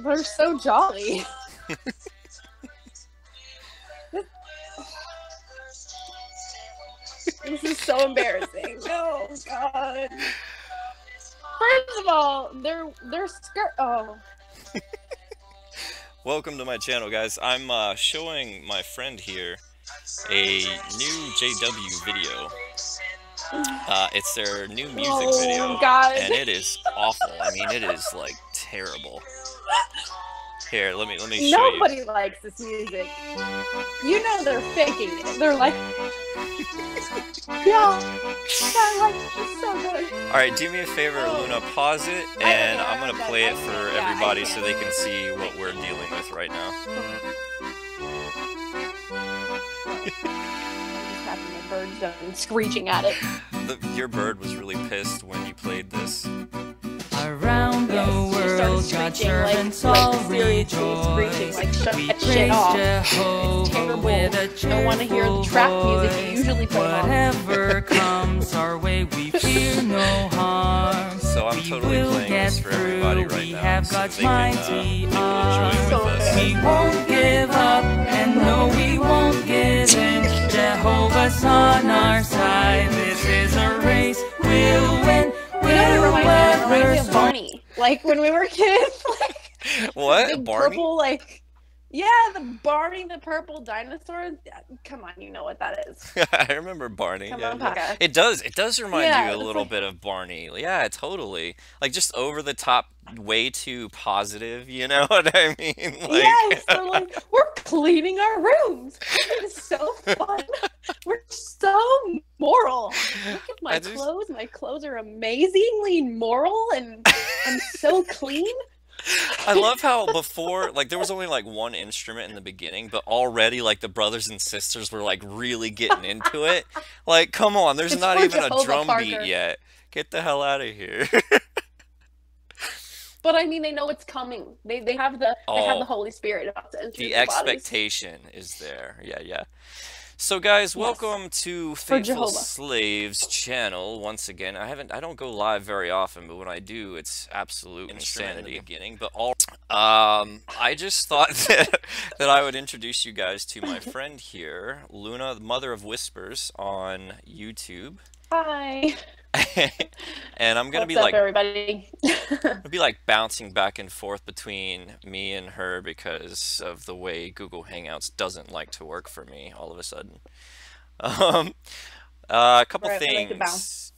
They're so jolly. This is so embarrassing. No, God. First of all, their skirt. Oh. Welcome to my channel, guys. I'm showing my friend here a new JW video. It's their new music video, God. and it is awful. I mean, it is like terrible. Here, let me show you. Nobody likes this music. You know they're faking it. They're like, yeah, it's so good. All right, do me a favor, Luna. Pause it, and I'm gonna play it for everybody so they can see what we're dealing with right now. My bird's done screeching at it. Your bird was really pissed when you played this. Around the world, God's servants all rejoice. Like, shut We that praise shit off. Jehovah It's terrible. with a I don't want to hear the trap music you usually play on. Whatever comes our way, we fear no harm. So I'm totally playing this for everybody right We now, have so God's they can mighty enjoy with us. We won't give up, and no, we won't give in. Jehovah's on our side. This is a race. We'll win. You know what it reminds me of Barney. Like when we were kids. Like, What? the Barney? purple, like, yeah, the Barney the purple dinosaur. Come on, you know what that is. I remember Barney. Come Yeah, on, yeah. Papa. It does remind Yeah, you a it's little like- bit of Barney. Yeah, totally. Like just over the top, way too positive, you know what I mean? Like, Yes, they're like, we're cleaning our rooms. It's so fun. We're so moral. Look at my clothes. My clothes are amazingly moral and so clean. I love how before, like, there was only like one instrument in the beginning, but already like the brothers and sisters were like really getting into it. Like, come on, there's It's not for even a Jehovah, drum Parker. beat yet. Get the hell out of here. But I mean, they know it's coming. They have the Holy Spirit about to enter The their bodies. expectation is there. Yeah, yeah. So guys, welcome to Fateful Jehovah. Slaves channel once again. I don't go live very often, but when I do, it's absolute insanity. In the beginning, but I just thought that I would introduce you guys to my friend here, Luna, the Mother of Whispers on YouTube. Hi. And I'm gonna What's be up, like everybody? I'll be like bouncing back and forth between me and her because of the way Google Hangouts doesn't like to work for me all of a sudden. A couple Right, we like to things. bounce.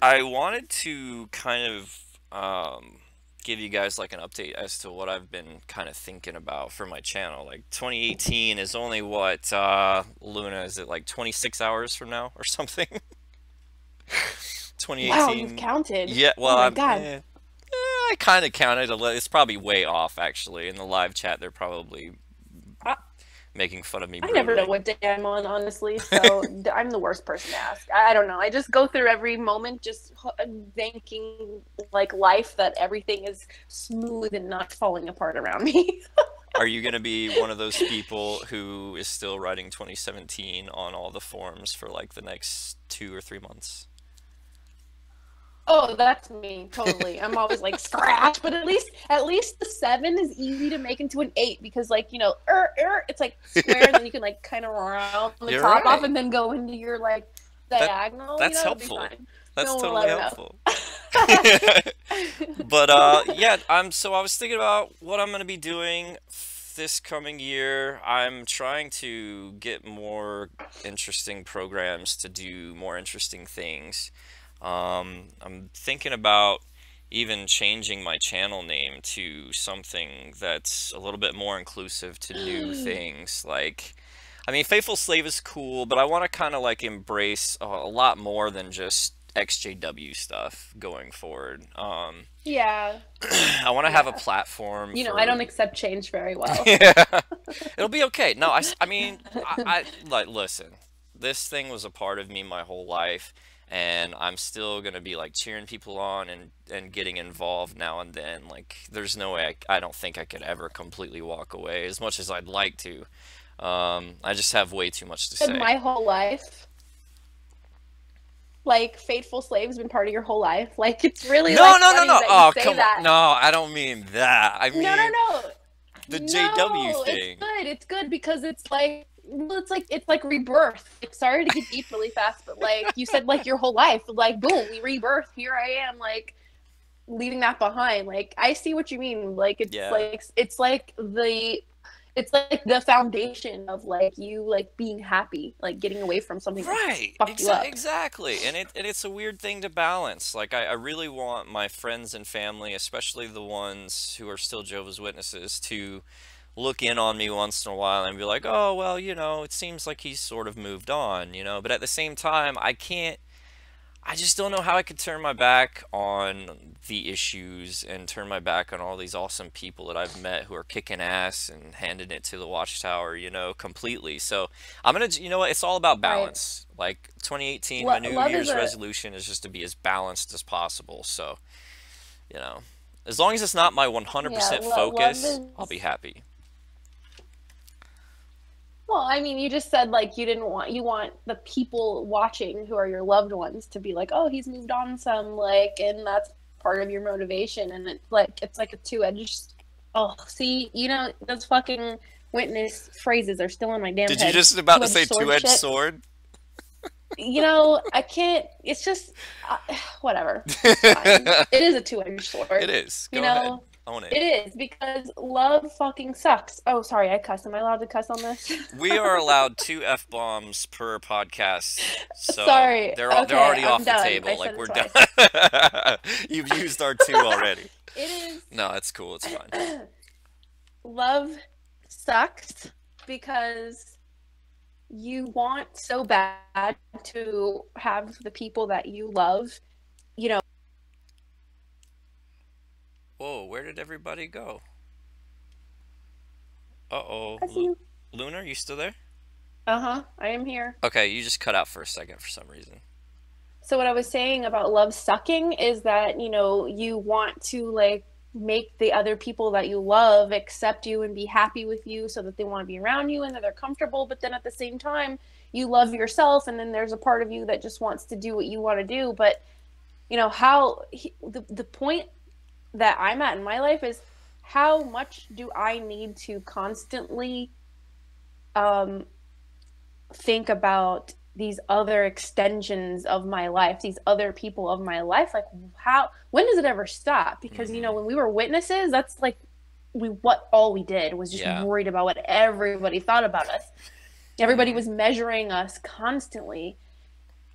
I wanted to kind of give you guys like an update as to what I've been kind of thinking about for my channel. Like 2018 is only what, Luna, is it like 26 hours from now or something? 2018. Wow, you've counted. Yeah, well, oh my God. I kind of counted. It's probably way off, actually. In the live chat, they're probably making fun of me. I never know what day I'm on, honestly, so I'm the worst person to ask. I don't know. I just go through every moment just thanking, like, life that everything is smooth and not falling apart around me. Are you going to be one of those people who is still writing 2017 on all the forums for, like, the next 2 or 3 months? Oh, that's me, totally. I'm always like scratch, but at least the 7 is easy to make into an 8 because, like, you know, it's like square, and then you can like kind of round the You're top right. off and then go into your like diagonal. That's you know, it'll be helpful. fine. That's No one will totally ever helpful. know. But yeah, I was thinking about what I'm going to be doing this coming year. I'm trying to get more interesting programs to do more interesting things. I'm thinking about even changing my channel name to something that's a little bit more inclusive to new things. Like, I mean, Faithful Slave is cool, but I want to kind of like embrace a lot more than just XJW stuff going forward. Yeah. I want to have a platform. You know, for... I don't accept change very well. Yeah, it'll be okay. No, I mean, I like, listen, this thing was a part of me my whole life. And I'm still gonna be like cheering people on and getting involved now and then. Like, there's no way I don't think I could ever completely walk away as much as I'd like to. I just have way too much to say. My whole life. like Fateful Slave's been part of your whole life. Like it's really No, like no, no, funny no. that Oh, you say come that. on. No, I don't mean that. I mean No, no, no. the No, JW thing. it's good. It's good because it's like, well, it's like rebirth. Like, sorry to get deep really fast, but like you said, like your whole life, like boom, we rebirth. Here I am, like leaving that behind. Like I see what you mean. Like it's like the foundation of like you like being happy, like getting away from something Right, that fucked you up. exactly. And it's a weird thing to balance. Like I really want my friends and family, especially the ones who are still Jehovah's Witnesses, to look in on me once in a while and be like, oh, well, you know, it seems like he's sort of moved on, you know. But at the same time, I just don't know how I could turn my back on the issues and turn my back on all these awesome people that I've met who are kicking ass and handing it to the Watchtower, you know, completely. So I'm gonna, you know what, it's all about balance. Like 2018, my New Year's resolution is just to be as balanced as possible. So, you know, as long as it's not my 100% focus, I'll be happy. Well, I mean, you just said like you want the people watching who are your loved ones to be like, oh, he's moved on some, like, and that's part of your motivation. And it's like a two-edged. Oh, see, you know, those fucking witness phrases are still in my damn head. Did you just about to say two-edged sword? You know, I can't. It's just whatever. It's fine. It is a two-edged sword. It is. Go ahead. Own it. It is, because love fucking sucks. Oh, sorry, I cuss. Am I allowed to cuss on this? We are allowed 2 F-bombs per podcast. So sorry. They're already off the done. table. Like, we're done. You've used our 2 already. It is. No, it's cool. It's fine. Love sucks because you want so bad to have the people that you love, you know. Whoa, where did everybody go? Uh-oh. Luna, are you still there? Uh-huh, I am here. Okay, you just cut out for a second for some reason. So what I was saying about love sucking is that, you know, you want to, like, make the other people that you love accept you and be happy with you so that they want to be around you and that they're comfortable. But then at the same time, you love yourself, and then there's a part of you that just wants to do what you want to do. But, you know, the point that I'm at in my life is, how much do I need to constantly think about these other extensions of my life, these other people of my life? Like, when does it ever stop? Because, you know, when we were witnesses, that's like all we did was just worried about what everybody thought about us. Everybody was measuring us constantly.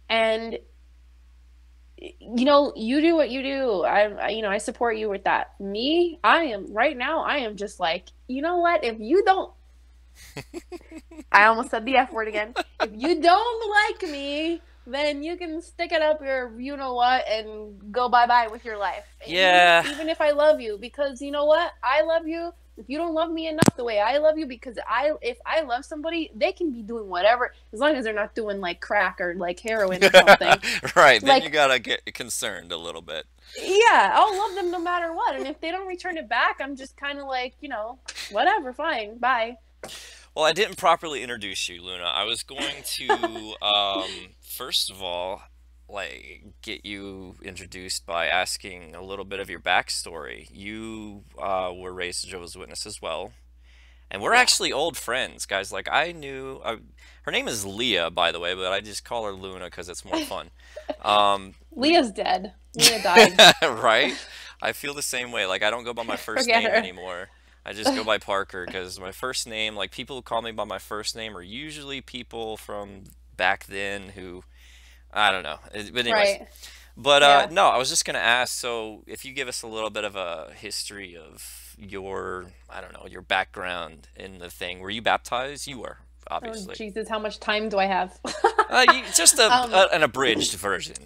And you know, you do what you do. I support you with that. Me, I am just like, you know what? If you don't, I almost said the F word again. If you don't like me, then you can stick it up your, you know what, and go bye-bye with your life. Yeah. Even if I love you, because you know what? I love you. If you don't love me enough the way I love you, because if I love somebody, they can be doing whatever, as long as they're not doing like crack or like heroin or something. Right, then you gotta get concerned a little bit. Yeah, I'll love them no matter what. And if they don't return it back, I'm just kind of like, you know, whatever, fine, bye. Well, I didn't properly introduce you, Luna. I was going to, first of all, like, get you introduced by asking a little bit of your backstory. You were raised a Jehovah's Witness as well, and we're actually old friends, guys. Like, I knew her name is Leah, by the way, but I just call her Luna because it's more fun. Leah's dead. Leah died. Right? I feel the same way. Like, I don't go by my first name anymore. I just go by Parker because my first name, like, people who call me by my first name are usually people from back then who, I don't know. But anyways. Right. But no, I was just going to ask, so if you give us a little bit of a history of your, I don't know, your background in the thing. Were you baptized? You were, obviously. Oh, Jesus, how much time do I have? Just an abridged version.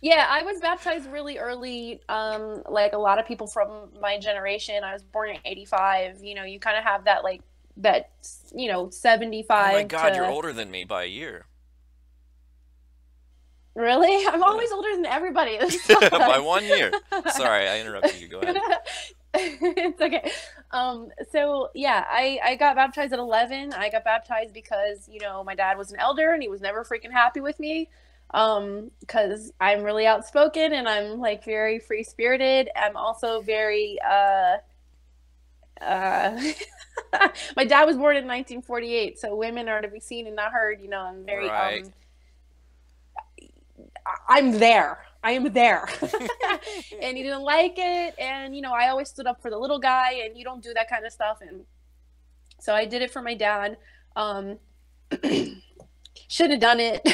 Yeah, I was baptized really early. Like a lot of people from my generation, I was born in '85. You know, you kind of have that, like, that, you know, 75. Oh my God, you're older than me by a year. Really? I'm always older than everybody. By 1 year. Sorry, I interrupted you. Go ahead. It's okay. So yeah, I got baptized at 11. I got baptized because, you know, my dad was an elder and he was never freaking happy with me. Because I'm really outspoken and I'm like very free spirited. I'm also very my dad was born in 1948, so women are to be seen and not heard. You know, I'm very Right. I'm there. I am there. And he didn't like it. And, you know, I always stood up for the little guy, and you don't do that kind of stuff. And so I did it for my dad. Shouldn't have done it.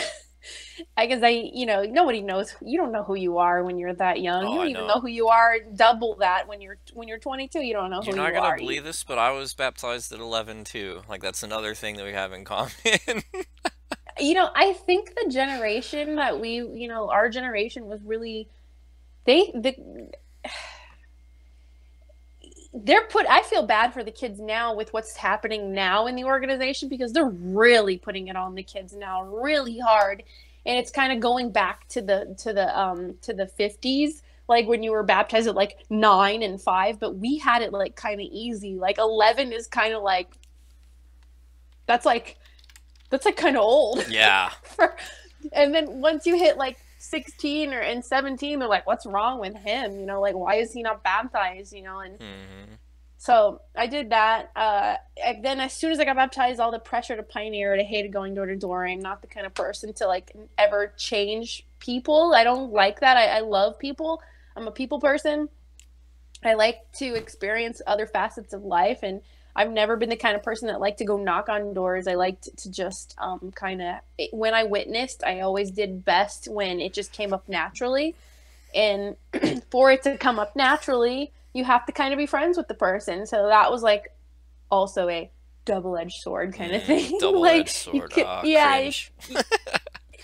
I guess you know, nobody knows. You don't know who you are when you're that young. Oh, You don't I even know. know who you are. Double that when you're 22. You don't know who You're you not are. gonna believe this, but I was baptized at 11 too. Like, that's another thing that we have in common. You know, I think the generation that you know, our generation was really I feel bad for the kids now with what's happening now in the organization, because they're really putting it on the kids now really hard. And it's kind of going back to the 50s, like when you were baptized at like 9 and 5, but we had it like kind of easy. Like 11 is kind of like that's like kind of old. Yeah. And then once you hit like 16 and 17, they're like, what's wrong with him? You know, like, why is he not baptized? You know, and so I did that. And then as soon as I got baptized, all the pressure to pioneer it. I hated going door to door. I'm not the kind of person to like ever change people. I don't like that. I love people. I'm a people person. I like to experience other facets of life, and I've never been the kind of person that liked to go knock on doors. I liked to just kind of, when I witnessed, I always did best when it just came up naturally. And for it to come up naturally, you have to kind of be friends with the person. So that was like also a double-edged sword kind of thing. Double-edged sword. Yeah,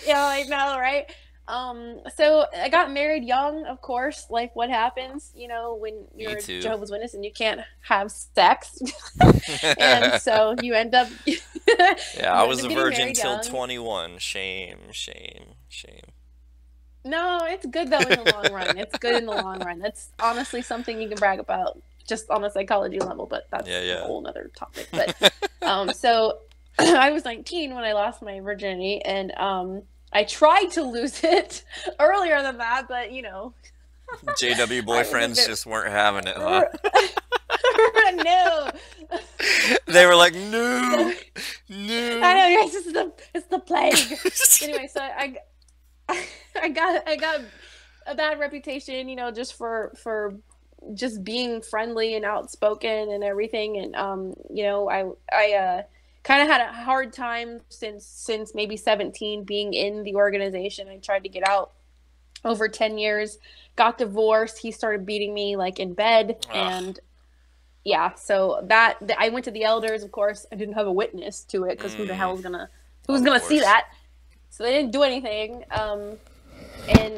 yeah, I know, right? So I got married young, of course, like what happens, you know, when you're a Jehovah's Witness and you can't have sex. And so you end up yeah, I was a virgin till 21. Shame. No, it's good though in the long run. It's good in the long run. That's honestly something you can brag about just on a psychology level, but that's a whole other topic. But so I was 19 when I lost my virginity, and I tried to lose it earlier than that, but you know. JW boyfriends just weren't having it, huh? No. They were like, no. I know, it's the plague. Anyway, so I got a bad reputation, you know, just for just being friendly and outspoken and everything, and you know, I kind of had a hard time since maybe 17 being in the organization. I tried to get out over 10 years, got divorced. He started beating me like in bed. And yeah, so that I went to the elders. Of course, I didn't have a witness to it because who the hell is who's gonna see that? So they didn't do anything. And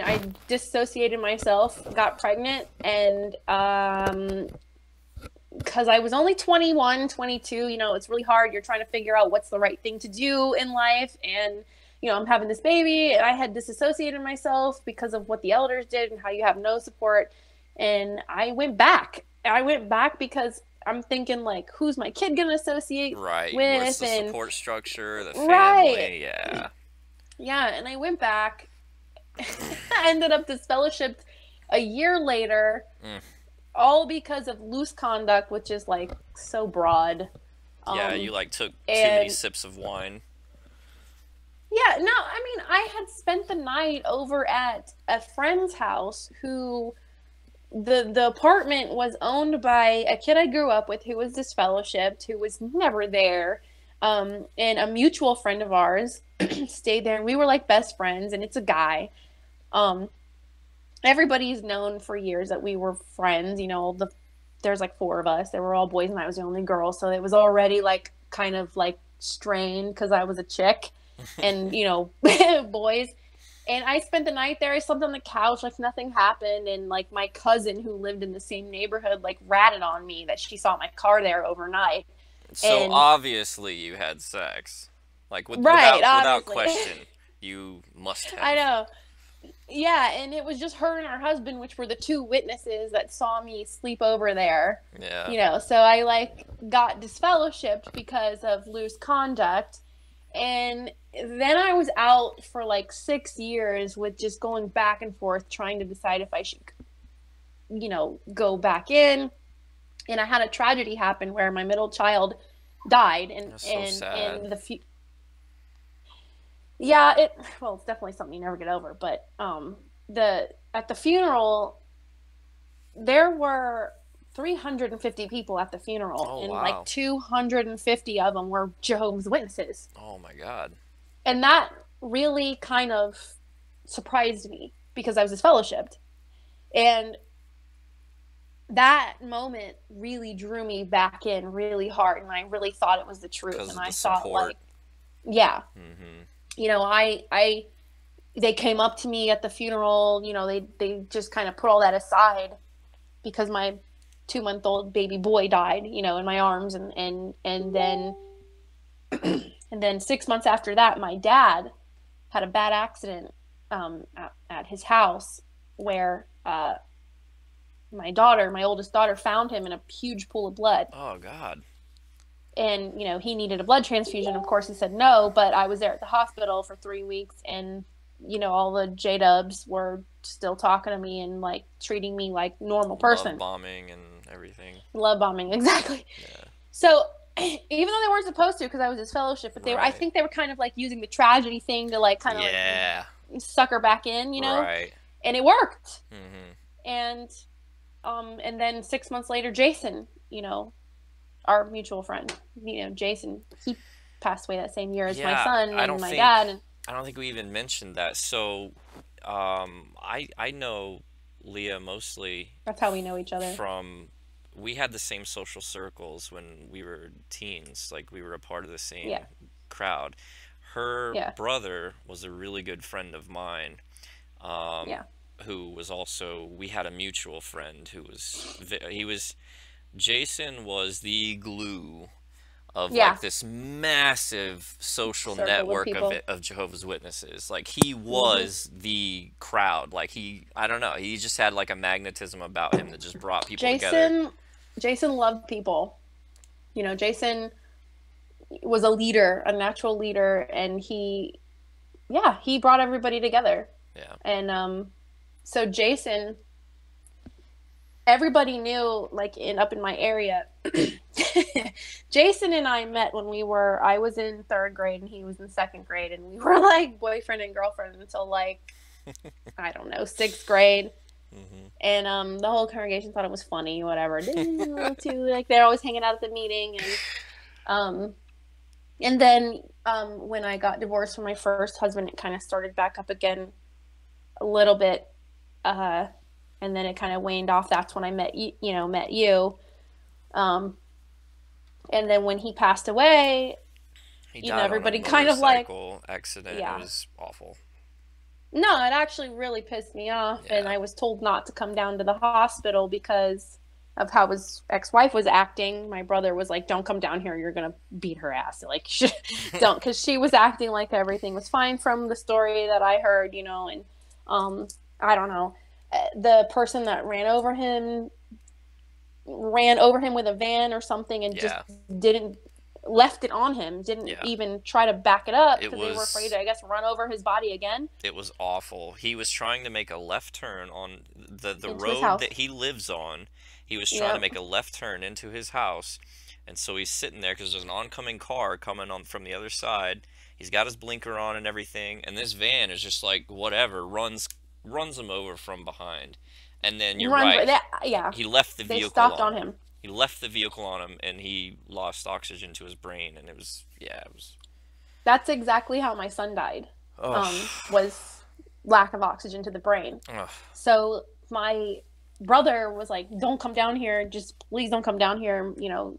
I dissociated myself, got pregnant, and because I was only 21, 22, you know, it's really hard. You're trying to figure out what's the right thing to do in life. And, you know, I'm having this baby, and I had disassociated myself because of what the elders did and how you have no support. And I went back. Because I'm thinking, like, who's my kid going to associate with? What's the support structure, the family, yeah. Yeah, and I went back. I ended up disfellowshipped a year later. All because of loose conduct, which is like so broad. Yeah, you like took too many sips of wine. Yeah, no, I mean, I had spent the night over at a friend's house who the apartment was owned by a kid I grew up with who was disfellowshipped, who was never there. And a mutual friend of ours stayed there, and we were like best friends, and it's a guy. Everybody's known for years that we were friends. You know, there's like 4 of us. They were all boys, and I was the only girl. So it was already like kind of like strained because I was a chick and, you know, boys. And I spent the night there. I slept on the couch like nothing happened. And like my cousin who lived in the same neighborhood like ratted on me that she saw my car there overnight. So obviously you had sex. Like without question, you must have. I know. Yeah, and it was just her and her husband, which were the 2 witnesses that saw me sleep over there. Yeah. You know, so I like got disfellowshipped because of loose conduct. And then I was out for like 6 years with just going back and forth trying to decide if I should, you know, go back in. And I had a tragedy happen where my middle child died, and That's so sad. yeah, it's definitely something you never get over. But at the funeral, there were 350 people at the funeral, Oh, and wow. like 250 of them were Jehovah's Witnesses. Oh my God. And that really kind of surprised me because I was disfellowshipped. And that moment really drew me back in really hard, and I really thought it was the truth. Because And of I the thought, support. like, yeah, Mm-hmm. you know, they came up to me at the funeral. You know, they just kind of put all that aside because my 2-month-old baby boy died, you know, in my arms, and then and then 6 months after that, my dad had a bad accident at his house where my oldest daughter, found him in a huge pool of blood. Oh God. And, you know, he needed a blood transfusion. Of course, he said no, but I was there at the hospital for 3 weeks, and, you know, all the J-dubs were still talking to me and, like, treating me like normal person. Love bombing and everything. Love bombing, exactly. Yeah. So, even though they weren't supposed to, because I was disfellowship, but I think they were kind of, like, using the tragedy thing to, like, kind of, like, suck her back in, you know? Right. And it worked. Mm-hmm. And then 6 months later, Jason, you know, our mutual friend, you know, Jason, he passed away that same year as my son and my dad. And I don't think we even mentioned that. So, I know Leah mostly. That's how we know each other. We had the same social circles when we were teens. Like, we were a part of the same crowd. Her brother was a really good friend of mine. Who was also, we had a mutual friend who was, Jason was the glue of like this massive social network of Jehovah's Witnesses. Like, he was the crowd. Like, I don't know, he just had like a magnetism about him that just brought people together. Jason loved people. You know, Jason was a leader, a natural leader, and he brought everybody together. Yeah. And so Jason, everybody knew, like, up in my area. Jason and I met when I was in 3rd grade and he was in 2nd grade, and we were like boyfriend and girlfriend until, like, I don't know, 6th grade. Mm-hmm. And the whole congregation thought it was funny, whatever. Like, they're always hanging out at the meeting. And then when I got divorced from my first husband, it kind of started back up again a little bit. And then it kind of waned off. That's when I met you. And then when he passed away, he died everybody on a kind of like accident. It was awful. No, it actually really pissed me off. And I was told not to come down to the hospital because of how his ex-wife was acting. My brother was like, "Don't come down here. You're going to beat her ass." Like, don't, because she was acting like everything was fine from the story that I heard, you know. And I don't know. The person that ran over him with a van or something, and just left it on him. Didn't even try to back it up because they were afraid to, I guess, run over his body again. It was awful. He was trying to make a left turn on the road that he lives on. He was trying to make a left turn into his house, and so he's sitting there because there's an oncoming car coming on from the other side. He's got his blinker on and everything, and this van is just like, whatever, runs him over from behind. And then you're right. He left the vehicle. They stopped on him. He left the vehicle on him, and he lost oxygen to his brain, and it was. That's exactly how my son died. Was lack of oxygen to the brain. So my brother was like, "Don't come down here. Just please don't come down here." You know,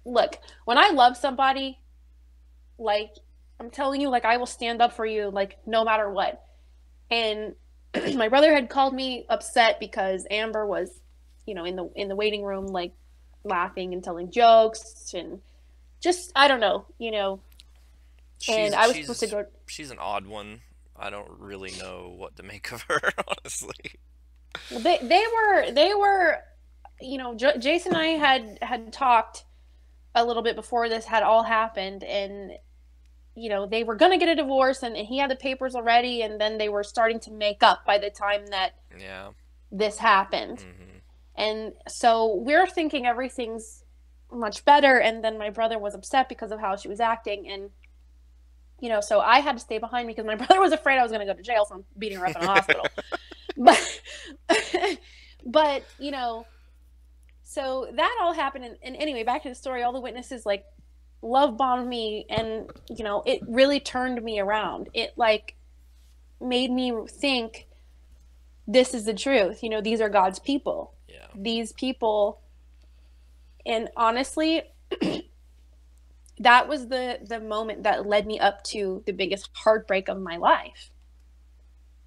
look, when I love somebody, like, I'm telling you, like, I will stand up for you, like, no matter what. And my brother had called me upset because Amber was, you know, in the waiting room, like, laughing and telling jokes and just, I don't know, you know. And I was supposed to go. She's an odd one. I don't really know what to make of her, honestly. Well, they were, you know, Jason and I had talked a little bit before this had all happened, and you know, they were going to get a divorce, and he had the papers already, and then they were starting to make up by the time that this happened. And so we're thinking everything's much better, and then my brother was upset because of how she was acting, and you know, so I had to stay behind because my brother was afraid I was going to go to jail from beating her up in a hospital. But you know, so that all happened, and anyway, back to the story. All the witnesses like love bombed me, and you know, it really turned me around. It like made me think, this is the truth. You know, these are God's people. Yeah. These people, and honestly, that was the moment that led me up to the biggest heartbreak of my life,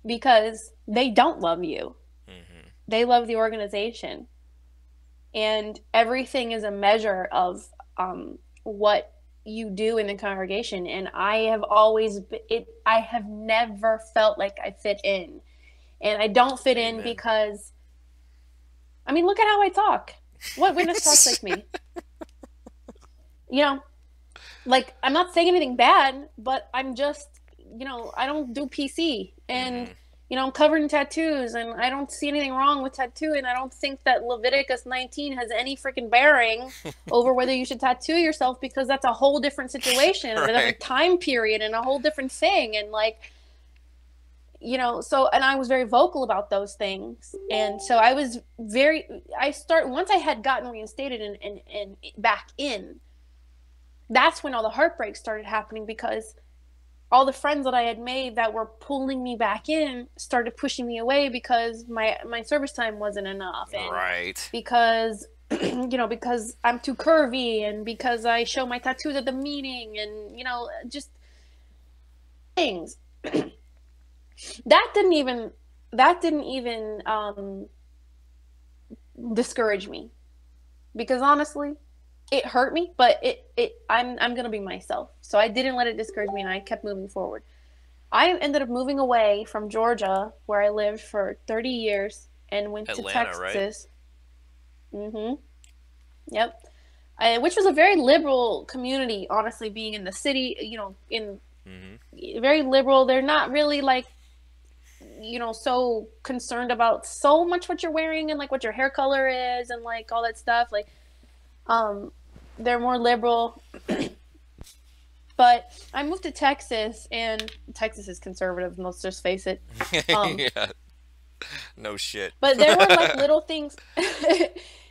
because they don't love you. They love the organization, and everything is a measure of what you do in the congregation. And I have I have never felt like I fit in, and I don't fit in because, I mean, look at how I talk. What witness talks like me? You know, like, I'm not saying anything bad, but I'm just, you know, I don't do PC, and you know, I'm covered in tattoos, and I don't see anything wrong with tattooing. I don't think that Leviticus 19 has any freaking bearing over whether you should tattoo yourself, because that's a whole different situation, right, and a different time period, and a whole different thing. And like, you know, so, and I was very vocal about those things. And so I was once I had gotten reinstated and back in, that's when all the heartbreak started happening, because all the friends that I had made that were pulling me back in started pushing me away because my service time wasn't enough. And right. Because, you know, because I'm too curvy, and because I show my tattoos at the meeting, and, you know, just things. That didn't even discourage me, because honestly, it hurt me, but I'm going to be myself. So I didn't let it discourage me, and I kept moving forward. I ended up moving away from Georgia, where I lived for 30 years, and went to Texas. Right? Yep. Which was a very liberal community, honestly, being in the city, you know, very liberal. They're not really like, you know, so concerned about so much what you're wearing and like what your hair color is and like all that stuff. Like, they're more liberal. But I moved to Texas, and Texas is conservative, let's just face it. Yeah. No shit. But there were like little things.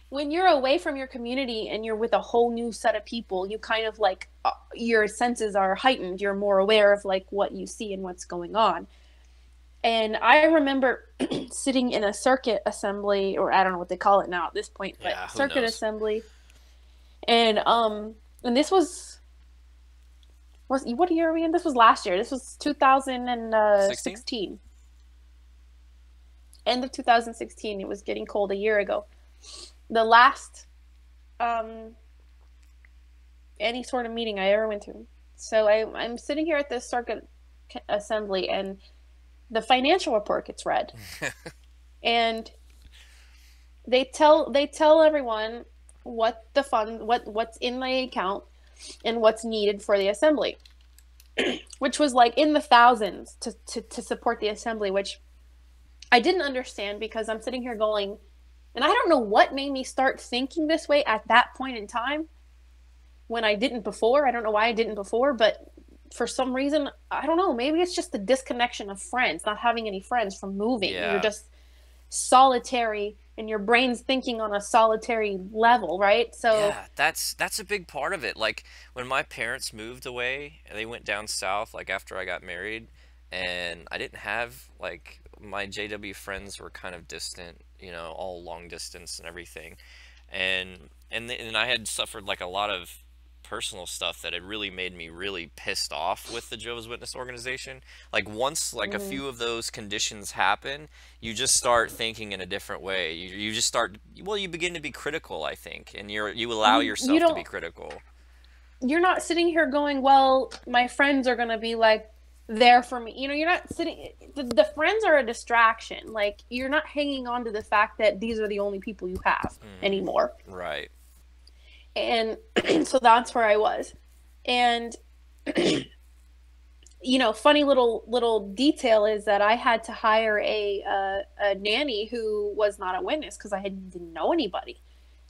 When you're away from your community and you're with a whole new set of people, you kind of like, your senses are heightened. You're more aware of like what you see and what's going on. And I remember sitting in a circuit assembly, or I don't know what they call it now at this point, but yeah, circuit assembly. And this was what year are we in? This was last year. This was 2016. End of 2016. It was getting cold a year ago. The last any sort of meeting I ever went to. So I'm sitting here at this circuit assembly, and the financial report gets read. And they tell everyone what the fund, what's in the account, and what's needed for the assembly, which was like in the thousands to support the assembly, which I didn't understand, because I'm sitting here going, and I don't know what made me start thinking this way at that point in time when I didn't before. I don't know why I didn't before, but for some reason, I don't know, maybe it's just the disconnection of friends, not having any friends from moving. Yeah. You're just solitary, and your brain's thinking on a solitary level, right? So yeah, that's a big part of it. Like when my parents moved away, they went down south, like after I got married, and I didn't have, like, my JW friends were kind of distant, you know, all long distance and everything. And I had suffered like a lot of personal stuff that had really made me really pissed off with the Jehovah's Witness organization. Like once like a few of those conditions happen, you just start thinking in a different way. You just start, well, you begin to be critical, I think, and you allow yourself to be critical. You're not sitting here going, well, my friends are going to be like there for me. You know, you're not sitting, the friends are a distraction. Like, you're not hanging on to the fact that these are the only people you have anymore. Right. And so that's where I was. And you know, funny little detail is that I had to hire a nanny who was not a witness because didn't know anybody.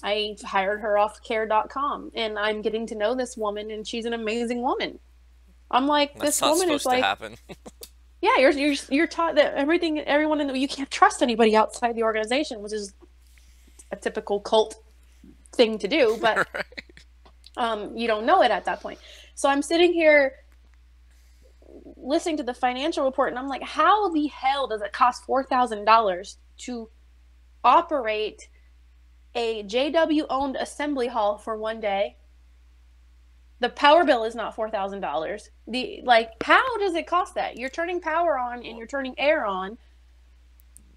I hired her off care.com, and I'm getting to know this woman, and she's an amazing woman. I'm like, That's this woman is like, to happen. yeah, you're taught that everyone you can't trust anybody outside the organization, which is a typical cult thing to do, but right. You don't know it at that point. So I'm sitting here listening to the financial report, and I'm like, how the hell does it cost $4,000 to operate a JW owned assembly hall for one day? The power bill is not $4,000. How does it cost that? You're turning power on and you're turning air on.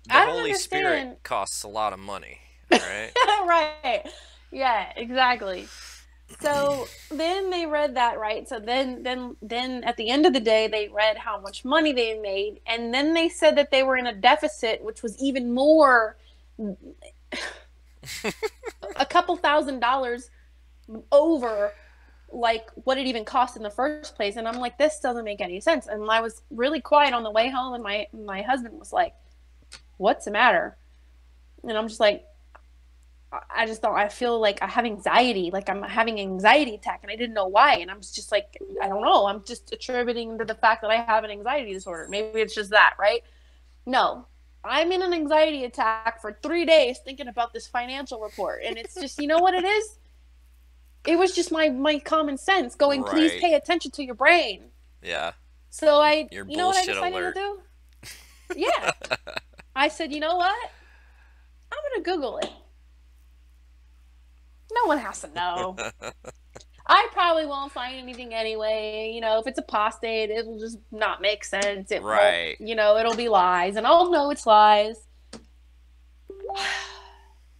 The Holy Spirit costs a lot of money, right? Right. Yeah, exactly. So then they read that, right? So then at the end of the day, they read how much money they made, and then they said that they were in a deficit, which was even more, a couple $1,000s over like what it even cost in the first place. And I'm like, this doesn't make any sense. And I was really quiet on the way home, and my husband was like, what's the matter? And I'm just like, I feel like I have anxiety, like I'm having an anxiety attack, and I didn't know why. And I'm just like, I don't know. I'm just attributing to the fact that I have an anxiety disorder. Maybe it's just that, right? No, I'm in an anxiety attack for 3 days thinking about this financial report. And it's just, you know what it is? It was just my common sense going, right. Please pay attention to your brain. Yeah. So you know what I decided to do? Yeah. I said, you know what? I'm going to Google it. No one has to know. I probably won't find anything anyway. You know, if it's apostate, it'll just not make sense. It right. won't, you know, it'll be lies, and I'll know it's lies.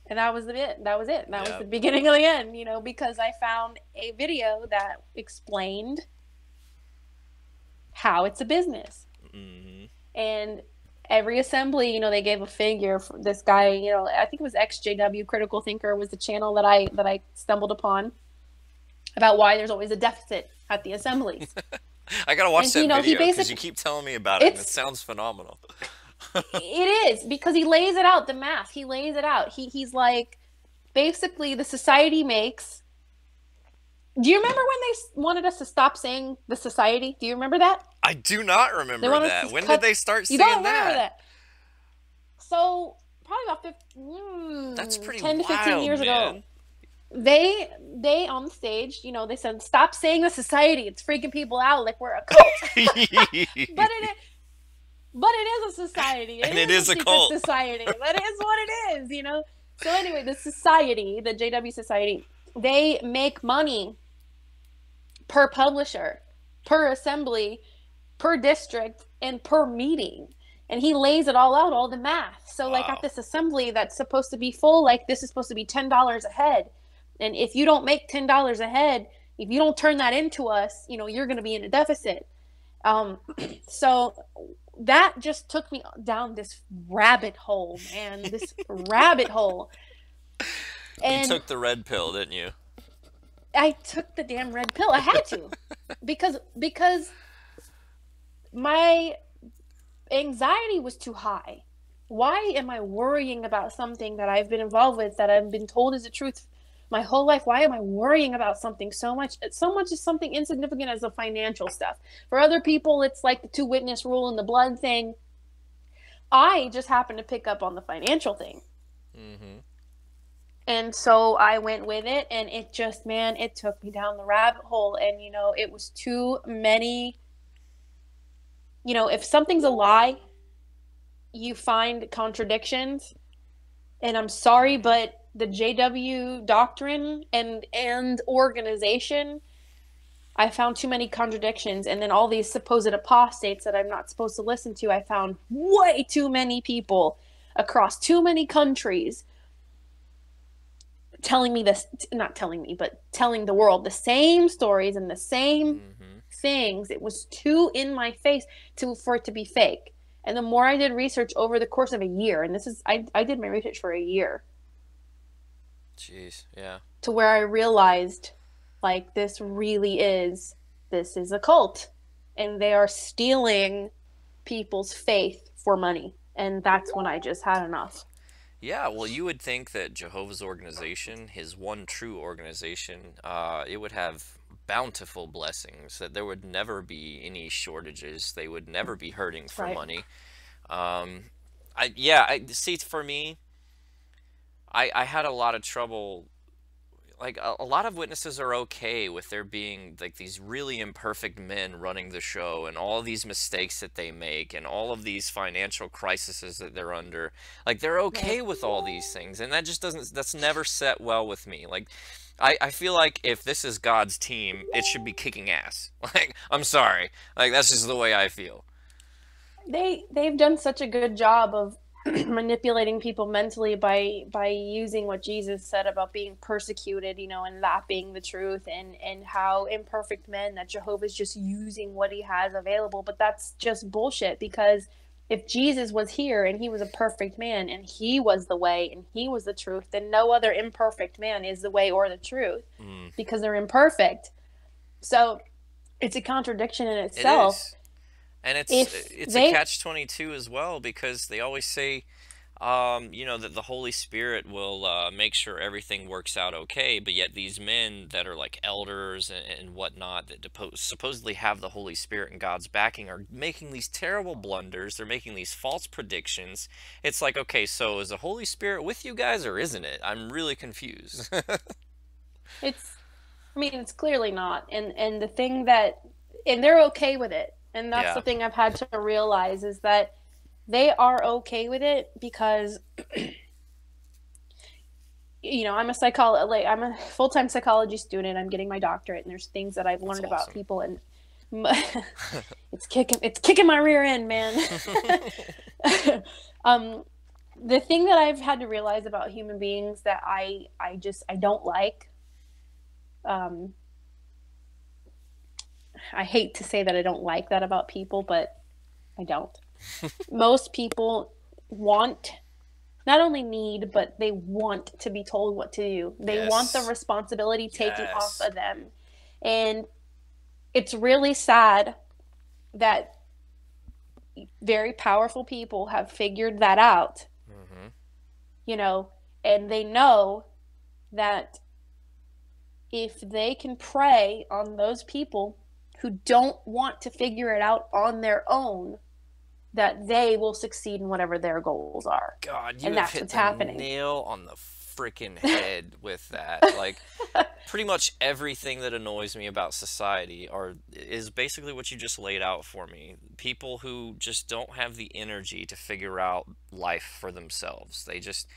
And that was it. That was it. That was the beginning of the end, you know, because I found a video that explained how it's a business. Mm-hmm. And every assembly, you know, they gave a figure for this guy, you know, I think it was XJW Critical Thinker was the channel that I stumbled upon about why there's always a deficit at the assemblies. I gotta watch that video because you keep telling me about it, and it sounds phenomenal. It is, because he lays it out, the math. He lays it out. He's like, basically, the society makes... Do you remember when they wanted us to stop saying the society? Do you remember that? I do not remember that. When did they start saying that? You don't remember that. So, probably about That's pretty 10 to 15 wild, years man. ago. They on the stage, you know, they said, stop saying the society. It's freaking people out like we're a cult. But it is a society. It is a cult society. That is what it is, you know? So anyway, the society, the JW Society, they make money per publisher, per assembly, per district, and per meeting. And he lays it all out, all the math. So like at this assembly that's supposed to be full, like this is supposed to be $10 a head. And if you don't make $10 a head, if you don't turn that into us, you know, you're going to be in a deficit. So that just took me down this rabbit hole, man. This rabbit hole. And you took the red pill, didn't you? I took the damn red pill. I had to. because my anxiety was too high. Why am I worrying about something that I've been involved with, that I've been told is the truth my whole life? Why am I worrying about something so much? So much is something insignificant as the financial stuff. For other people, it's like the 2 witness rule and the blood thing. I just happened to pick up on the financial thing. Mm-hmm. And so I went with it, and it just, man, it took me down the rabbit hole. And, you know, it was too many, you know, if something's a lie, you find contradictions. And I'm sorry, but the JW doctrine and organization, I found too many contradictions. And then all these supposed apostates that I'm not supposed to listen to, I found way too many people across too many countries telling me this, not telling me, but telling the world the same stories and the same things. It was too in my face for it to be fake. And the more I did research over the course of a year, and this is, I did my research for a year. Jeez, yeah. to where I realized, like, this is a cult, and they are stealing people's faith for money. And that's when I just had enough. Yeah, well, you would think that Jehovah's organization, his one true organization, it would have bountiful blessings, that there would never be any shortages, they would never be hurting for Right. money. I see, for me, I had a lot of trouble. Like, a lot of witnesses are okay with there being like these really imperfect men running the show and all these mistakes that they make and all of these financial crises that they're under. Like, they're Right. okay with all these things, and that just doesn't, that's never set well with me. Like, I feel like if this is God's team, it should be kicking ass. Like, I'm sorry, like, that's just the way I feel. They've done such a good job of manipulating people mentally by using what Jesus said about being persecuted, and that being the truth, and how imperfect men, that Jehovah's just using what he has available. But that's just bullshit, because if Jesus was here and he was a perfect man and he was the way and he was the truth, then no other imperfect man is the way or the truth, because they're imperfect. So it's a contradiction in It itself. is. And If it's a they catch-22 as well, because they always say, that the Holy Spirit will make sure everything works out okay, but yet these men that are like elders and whatnot that supposedly have the Holy Spirit and God's backing are making these terrible blunders. They're making these false predictions. It's like, okay, so is the Holy Spirit with you guys or isn't it? I'm really confused. it's I mean, it's clearly not. And the thing that, and they're okay with it. And that's Yeah. the thing I've had to realize, is that they are okay with it because, I'm I'm a full-time psychology student. I'm getting my doctorate, and there's things that I've learned about awesome. people, and it's kicking my rear end, man. The thing that I've had to realize about human beings that I don't like, I hate to say that I don't like that about people, but I don't. Most people not only need, but they want to be told what to do. They want the Yes. responsibility taken off Yes. of them. And it's really sad that very powerful people have figured that out, and they know that if they can prey on those people who don't want to figure it out on their own, that they will succeed in whatever their goals are. God, you And have that's hit what's the happening. nail on the freaking head with that. Like, pretty much everything that annoys me about society is basically what you just laid out for me. People who just don't have the energy to figure out life for themselves. They just,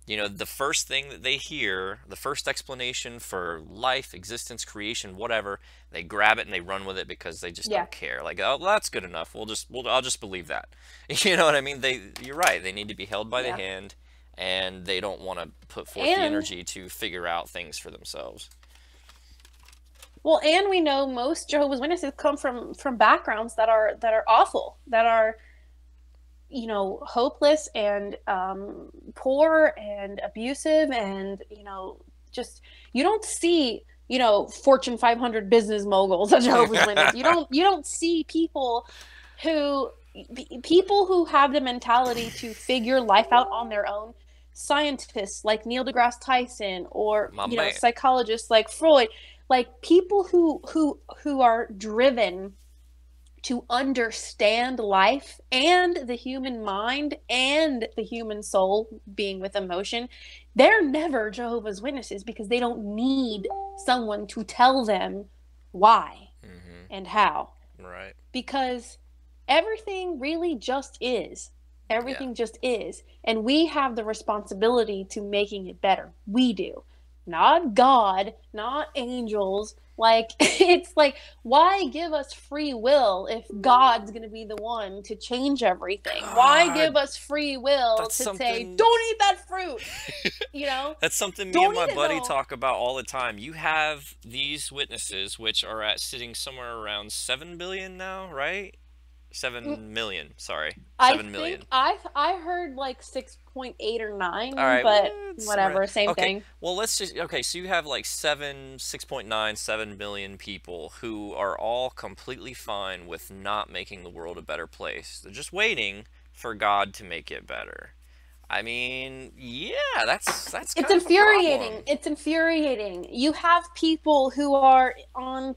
the first thing that they hear, the first explanation for life, existence, creation, whatever, they grab it and they run with it because they just Yeah. don't care. Like, oh, that's good enough. I'll just believe that. You know what I mean? You're right. They need to be held by the Yeah. hand, and they don't want to put forth And the energy to figure out things for themselves. Well, and we know most Jehovah's Witnesses come from backgrounds that are awful, that are hopeless and poor and abusive, and just, you don't see Fortune 500 business moguls at Jehovah's Witnesses. You don't see people who have the mentality to figure life out on their own. Scientists like Neil deGrasse Tyson, or My man. psychologists like Freud, like people who are driven to understand life and the human mind and the human soul being with emotion. They're never Jehovah's Witnesses, because they don't need someone to tell them why and how. Right. Because everything really just is. Everything just is. And we have the responsibility to making it better. We do. Not God, not angels. Like, it's like, why give us free will if God's going to be the one to change everything? Why give us free will to say, don't eat that fruit? That's something me Don't and my eat it, buddy though. talk about all the time. You have these witnesses, which are sitting somewhere around 7 billion now, right? 7 million, sorry. 7 million. I heard like 6 6.8 or 9, All right, but it's whatever, same okay. thing. Well, let's just okay. So you have like 6.9, 7 billion people who are all completely fine with not making the world a better place. They're just waiting for God to make it better. I mean, yeah, that's It's kind of a infuriating. problem. It's infuriating. You have people who are on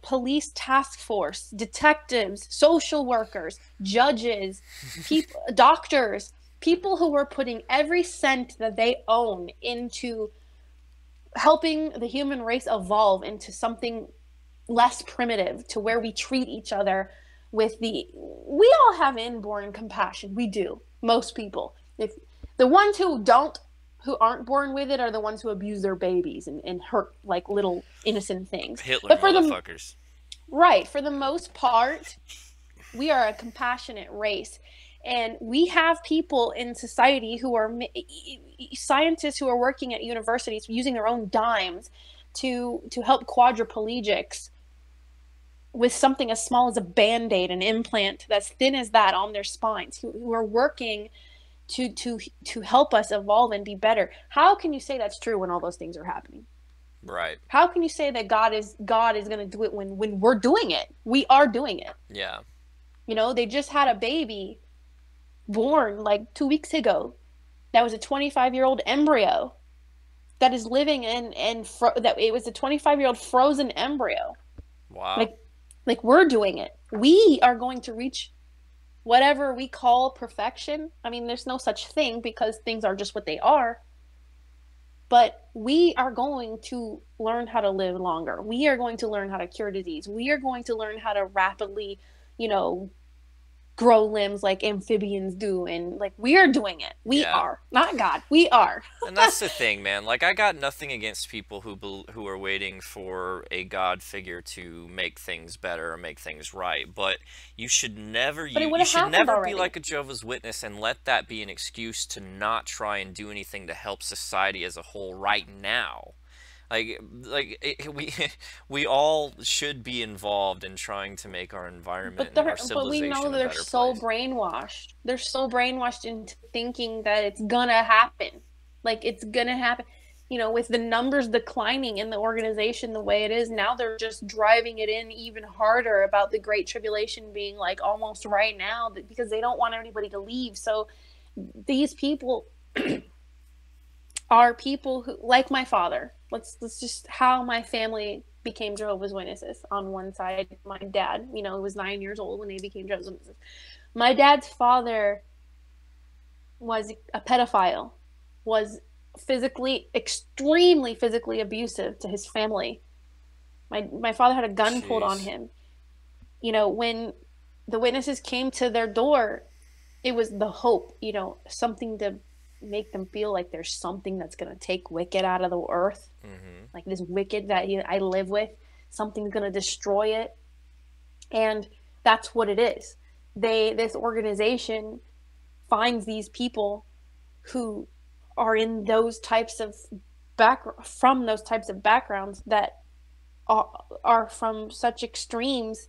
police task force, detectives, social workers, judges, people, doctors, people who are putting every cent that they own into helping the human race evolve into something less primitive, to where we treat each other with we all have inborn compassion. We do. Most people. If the ones who aren't born with it are the ones who abuse their babies and hurt like little innocent things. Hitler But motherfuckers. for the most part, we are a compassionate race. And we have people in society who are scientists who are working at universities using their own dimes to help quadriplegics with something as small as a Band-Aid, an implant that's thin as that on their spines, who are working to help us evolve and be better. How can you say that's true when all those things are happening? Right. How can you say that God is going to do it when we're doing it? We are doing it. Yeah. You know, they just had a baby born like 2 weeks ago. That was a 25-year-old embryo that is living that it was a 25-year-old frozen embryo. Wow. Like we're doing it. We are going to reach whatever we call perfection. I mean, there's no such thing because things are just what they are. But we are going to learn how to live longer. We are going to learn how to cure disease. We are going to learn how to rapidly, grow limbs like amphibians do. And like, we are doing it. We are. Not God. We are. And that's the thing, man. Like, I got nothing against people who are waiting for a God figure to make things better or make things right. But you should never, you should never be like a Jehovah's Witness and let that be an excuse to not try and do anything to help society as a whole right now. We all should be involved in trying to make our environment and our civilization but we know they're so brainwashed. They're so brainwashed into thinking that it's gonna happen. Like, it's gonna happen. With the numbers declining in the organization the way it is now, they're just driving it in even harder about the Great Tribulation being like almost right now, because they don't want anybody to leave. So these people are people who, like my father. Let's just how my family became Jehovah's Witnesses. On one side, my dad, was 9 years old when they became Jehovah's Witnesses. My dad's father was a pedophile, was extremely physically abusive to his family. My father had a gun pulled on him. When the witnesses came to their door, it was the hope, something to make them feel like there's something that's going to take wicked out of the earth. Mm-hmm. Like this wicked that I live with, something's going to destroy it. And that's what it is. This organization finds these people who are in those types of from those types of backgrounds that are from such extremes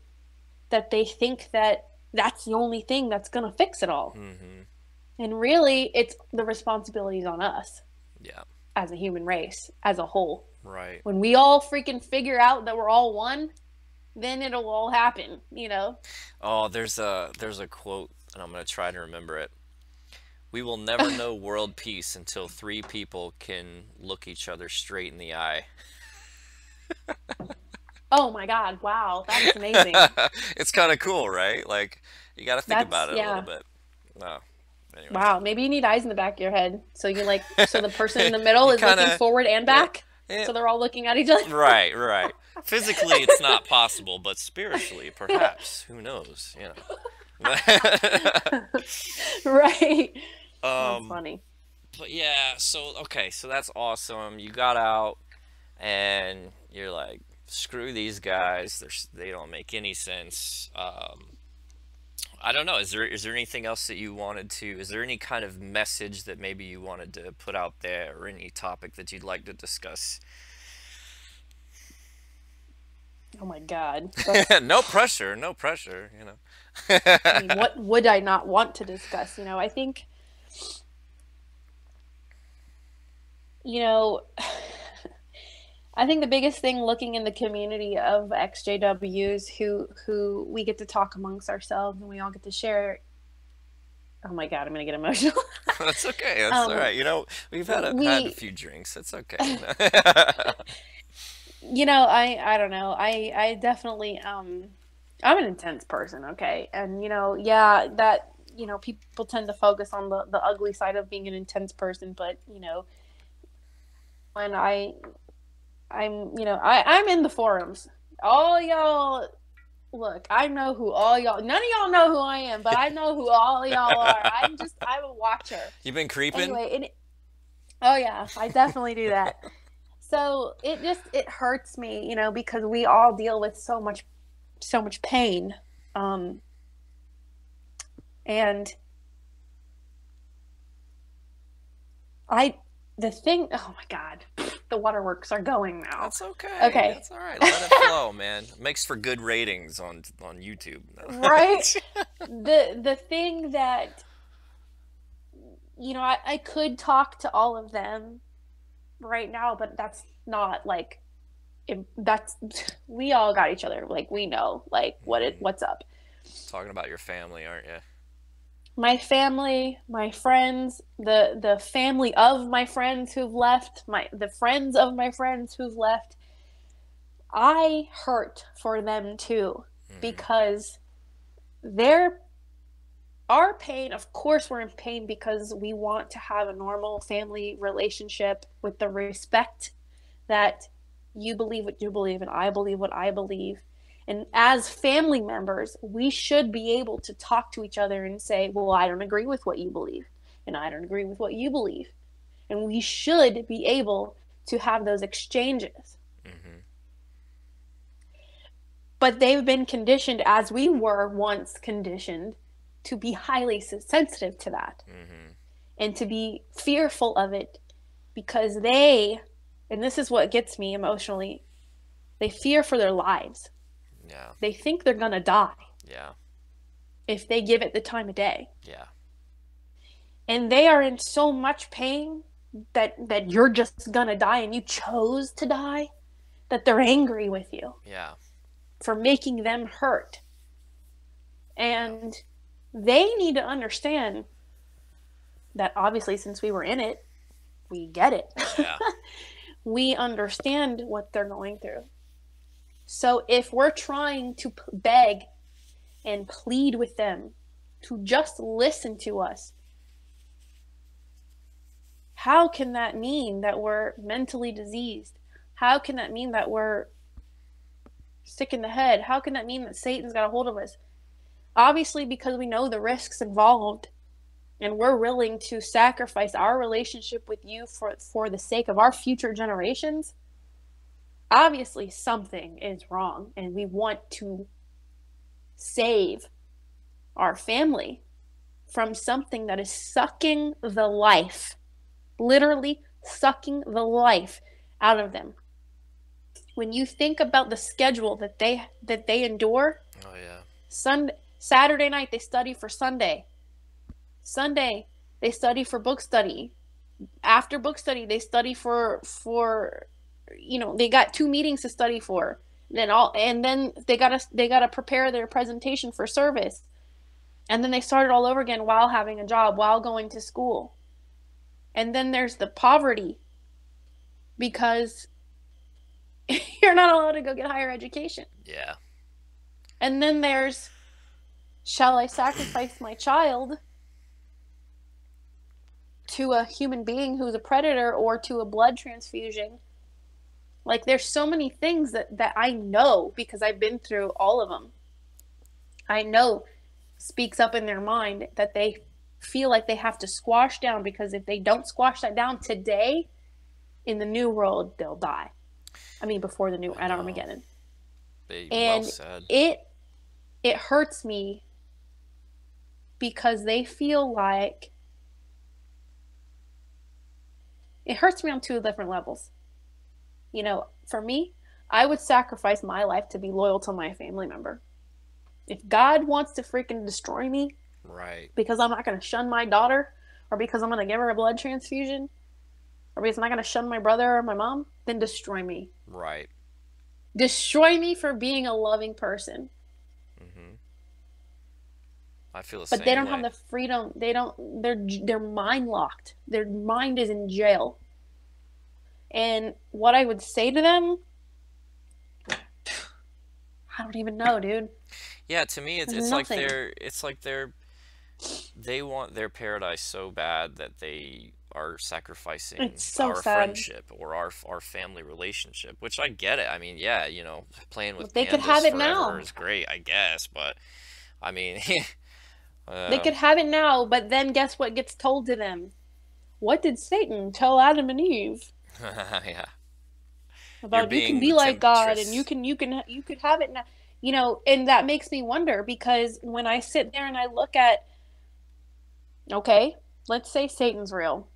that they think that that's the only thing that's going to fix it all. Mm-hmm. And really, it's the responsibilities on us. Yeah. As a human race, as a whole. Right. When we all freaking figure out that we're all one, then it'll all happen, Oh, there's a quote, and I'm going to try to remember it. We will never know world peace until 3 people can look each other straight in the eye. Oh my God, wow, that's amazing. It's kind of cool, right? Like, you got to think about it a little bit. No. Anyway. Wow, maybe you need eyes in the back of your head. So so the person in the middle is looking forward and back. Yeah. So they're all looking at each other. Right. Physically, it's not possible, but spiritually, perhaps. Who knows? Right. That's funny. But yeah, so that's awesome. You got out, and you're like, screw these guys. They don't make any sense. I don't know. Is there anything else that you wanted to? Is there any kind of message that maybe you wanted to put out there, or any topic that you'd like to discuss? Oh my God. No pressure. I mean, what would I not want to discuss? I think you know, I think the biggest thing looking in the community of XJWs who we get to talk amongst ourselves and we all get to share. Oh my God, I'm gonna get emotional. That's okay. That's all right. You know, we've had a few drinks. It's okay. You know, I don't know. I definitely I'm an intense person, okay? And you know, yeah, that you know, people tend to focus on the ugly side of being an intense person, but you know, when I'm in the forums. All y'all look, I know who all y'all none of y'all know who I am, but I know who all y'all are. I'm a watcher. You've been creeping? Anyway, oh yeah, I definitely do that. So it hurts me, you know, because we all deal with so much pain. And oh my God, the waterworks are going now. That's okay. Okay. That's all right. Let it flow, man. It makes for good ratings on YouTube. Right? The thing that, you know, I could talk to all of them right now, but that's not like, we all got each other. Like, we know, like, what's up. Talking about your family, aren't you? My family, my friends, the family of my friends who've left, the friends of my friends who've left. I hurt for them too, because our pain, of course we're in pain because we want to have a normal family relationship with the respect that you believe what you believe and I believe what I believe. And as family members, we should be able to talk to each other and say, well, I don't agree with what you believe, and I don't agree with what you believe. And we should be able to have those exchanges. But they've been conditioned, as we were once conditioned, to be highly sensitive to that. And to be fearful of it, because and this is what gets me emotionally, they fear for their lives. Yeah. They think they're gonna die. Yeah. If they give it the time of day. Yeah. And they are in so much pain that you're just gonna die and you chose to die, that they're angry with you. Yeah. For making them hurt. And they need to understand that obviously, since we were in it, we get it. Yeah. We understand what they're going through. So if we're trying to beg and plead with them to just listen to us, how can that mean that we're mentally diseased? How can that mean that we're sick in the head? How can that mean that Satan's got a hold of us? Obviously, because we know the risks involved, and we're willing to sacrifice our relationship with you for the sake of our future generations. Obviously, something is wrong, and we want to save our family from something that is sucking the life, literally sucking the life out of them. When you think about the schedule that they endure, oh yeah, Saturday night they study for Sunday. Sunday they study for book study. After book study they study for you know, they got 2 meetings to study for. And then they gotta prepare their presentation for service. And then they start it all over again while having a job, while going to school. And then there's the poverty, because you're not allowed to go get higher education. Yeah. And then there's, shall I sacrifice my child to a human being who's a predator or to a blood transfusion? Like, there's so many things that I know, because I've been through all of them. I know speaks up in their mind that they feel like they have to squash down, because if they don't squash that down today, in the new world, they'll die. I mean, before the new at Armageddon. And well said. It hurts me, because they feel like, it hurts me on 2 different levels. You know, for me, I would sacrifice my life to be loyal to my family member. If God wants to freaking destroy me, right, because I'm not going to shun my daughter, or because I'm going to give her a blood transfusion, reason I'm not going to shun my brother or my mom, then destroy me. Right. Destroy me for being a loving person. Mm-hmm. I feel the same way. But they don't have the freedom. They're mind locked. Their mind is in jail. And what I would say to them, I don't even know, dude. Yeah, to me it's like they want their paradise so bad that they are sacrificing our friendship or our family relationship, which I get it. I mean, yeah, you know, playing with they pandas could have it forever now. is great, I guess, but I mean, they could have it now, but then guess what gets told to them? What did Satan tell Adam and Eve? Yeah. About you can be like God and you could have it now. You know, and that makes me wonder, because when I sit there and I look at, okay, let's say Satan's real.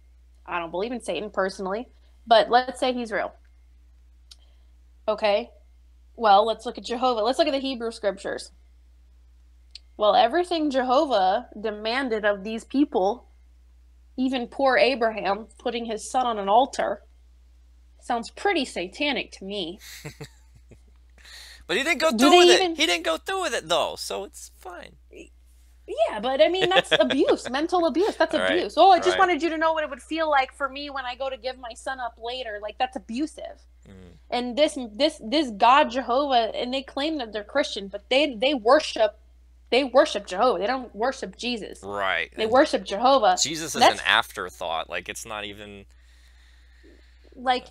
I don't believe in Satan personally, but let's say he's real. Okay, well, let's look at Jehovah. Let's look at the Hebrew scriptures. Well, everything Jehovah demanded of these people, even poor Abraham putting his son on an altar, sounds pretty satanic to me. But he didn't go through with it. He didn't go through with it, though, so it's fine. Yeah, but I mean, that's abuse, mental abuse. That's abuse. Oh, I just wanted you to know what it would feel like for me when I go to give my son up later. Like, that's abusive. And this God Jehovah, and they claim that they're Christian, but they worship Jehovah. They don't worship Jesus. Right. They worship Jehovah. Jesus is an afterthought. Like, it's not even... Like,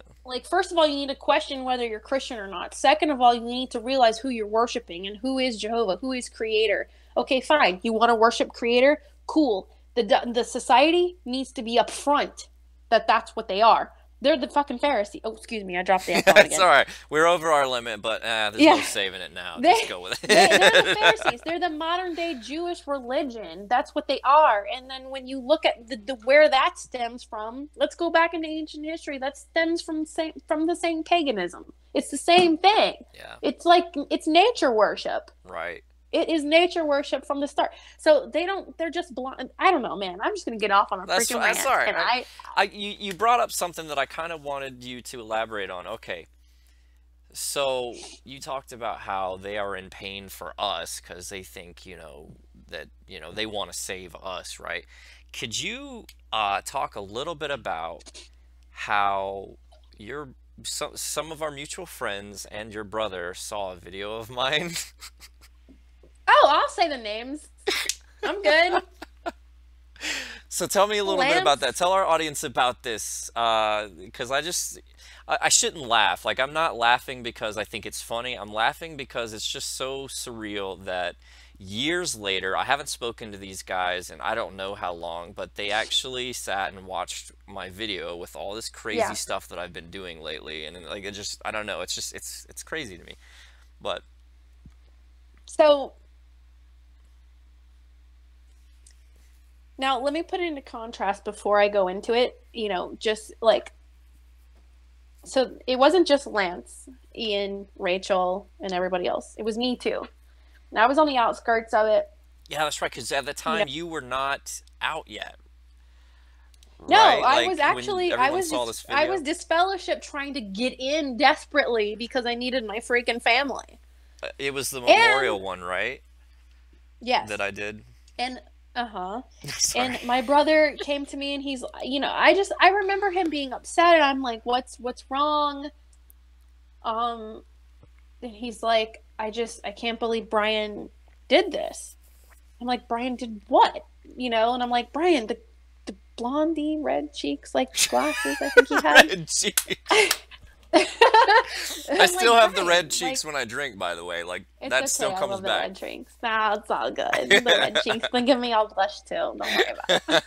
first of all, you need to question whether you're Christian or not. Second of all, you need to realize who you're worshiping and who is Jehovah, who is Creator. Okay, fine. You want to worship Creator? Cool. The society needs to be upfront that that's what they are. They're the fucking Pharisees. Oh, excuse me, I dropped the F-bomb again. It's all right. We're over our limit, but there's no saving it now. Just go with it. They're the Pharisees. They're the modern-day Jewish religion. That's what they are. And then when you look at the where that stems from, let's go back into ancient history. That stems from the same paganism. It's the same thing. Yeah. It's nature worship. Right. It is nature worship from the start. So they're just blind. I don't know, man. I'm just going to get off on a freaking rant. That's all right. And you brought up something that I kind of wanted you to elaborate on. Okay. So you talked about how they are in pain for us because they think, that, they want to save us, right? Could you talk a little bit about how some of our mutual friends and your brother saw a video of mine? Oh, I'll say the names. I'm good. So tell me a little bit about that. Tell our audience about this, because I shouldn't laugh. Like, I'm not laughing because I think it's funny. I'm laughing because it's just so surreal that years later, I haven't spoken to these guys in I don't know how long, but they actually sat and watched my video with all this crazy stuff that I've been doing lately. And like, I don't know. It's just, it's crazy to me. But. So. Now, let me put it into contrast before I go into it, just like, so it wasn't just Lance, Ian, Rachel, and everybody else. It was me too. And I was on the outskirts of it. Yeah, that's right, because at the time you were not out yet. No, right? I was actually, I was disfellowship trying to get in desperately because I needed my freaking family. It was the memorial one, right? Yes. That I did. And and my brother came to me and he's, I remember him being upset and I'm like, what's wrong? And he's like, I can't believe Brian did this. I'm like, Brian did what? And I'm like, Brian, the blondie, red cheeks, like glasses, I think he had. Red cheeks. I still have the red cheeks when I drink, by the way. Like, that still comes back. The red cheeks. Nah, it's all good. The red cheeks. Then give me all blush too. Don't worry about it.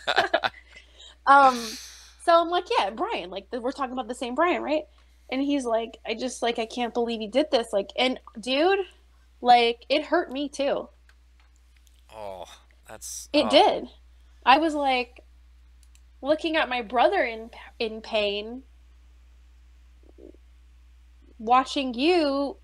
So I'm like, yeah, Brian. Like, we're talking about the same Brian, right? And he's like, I can't believe he did this. Like, and dude, like, it hurt me too. Oh, that's. It did. I was like, looking at my brother in pain. Watching you,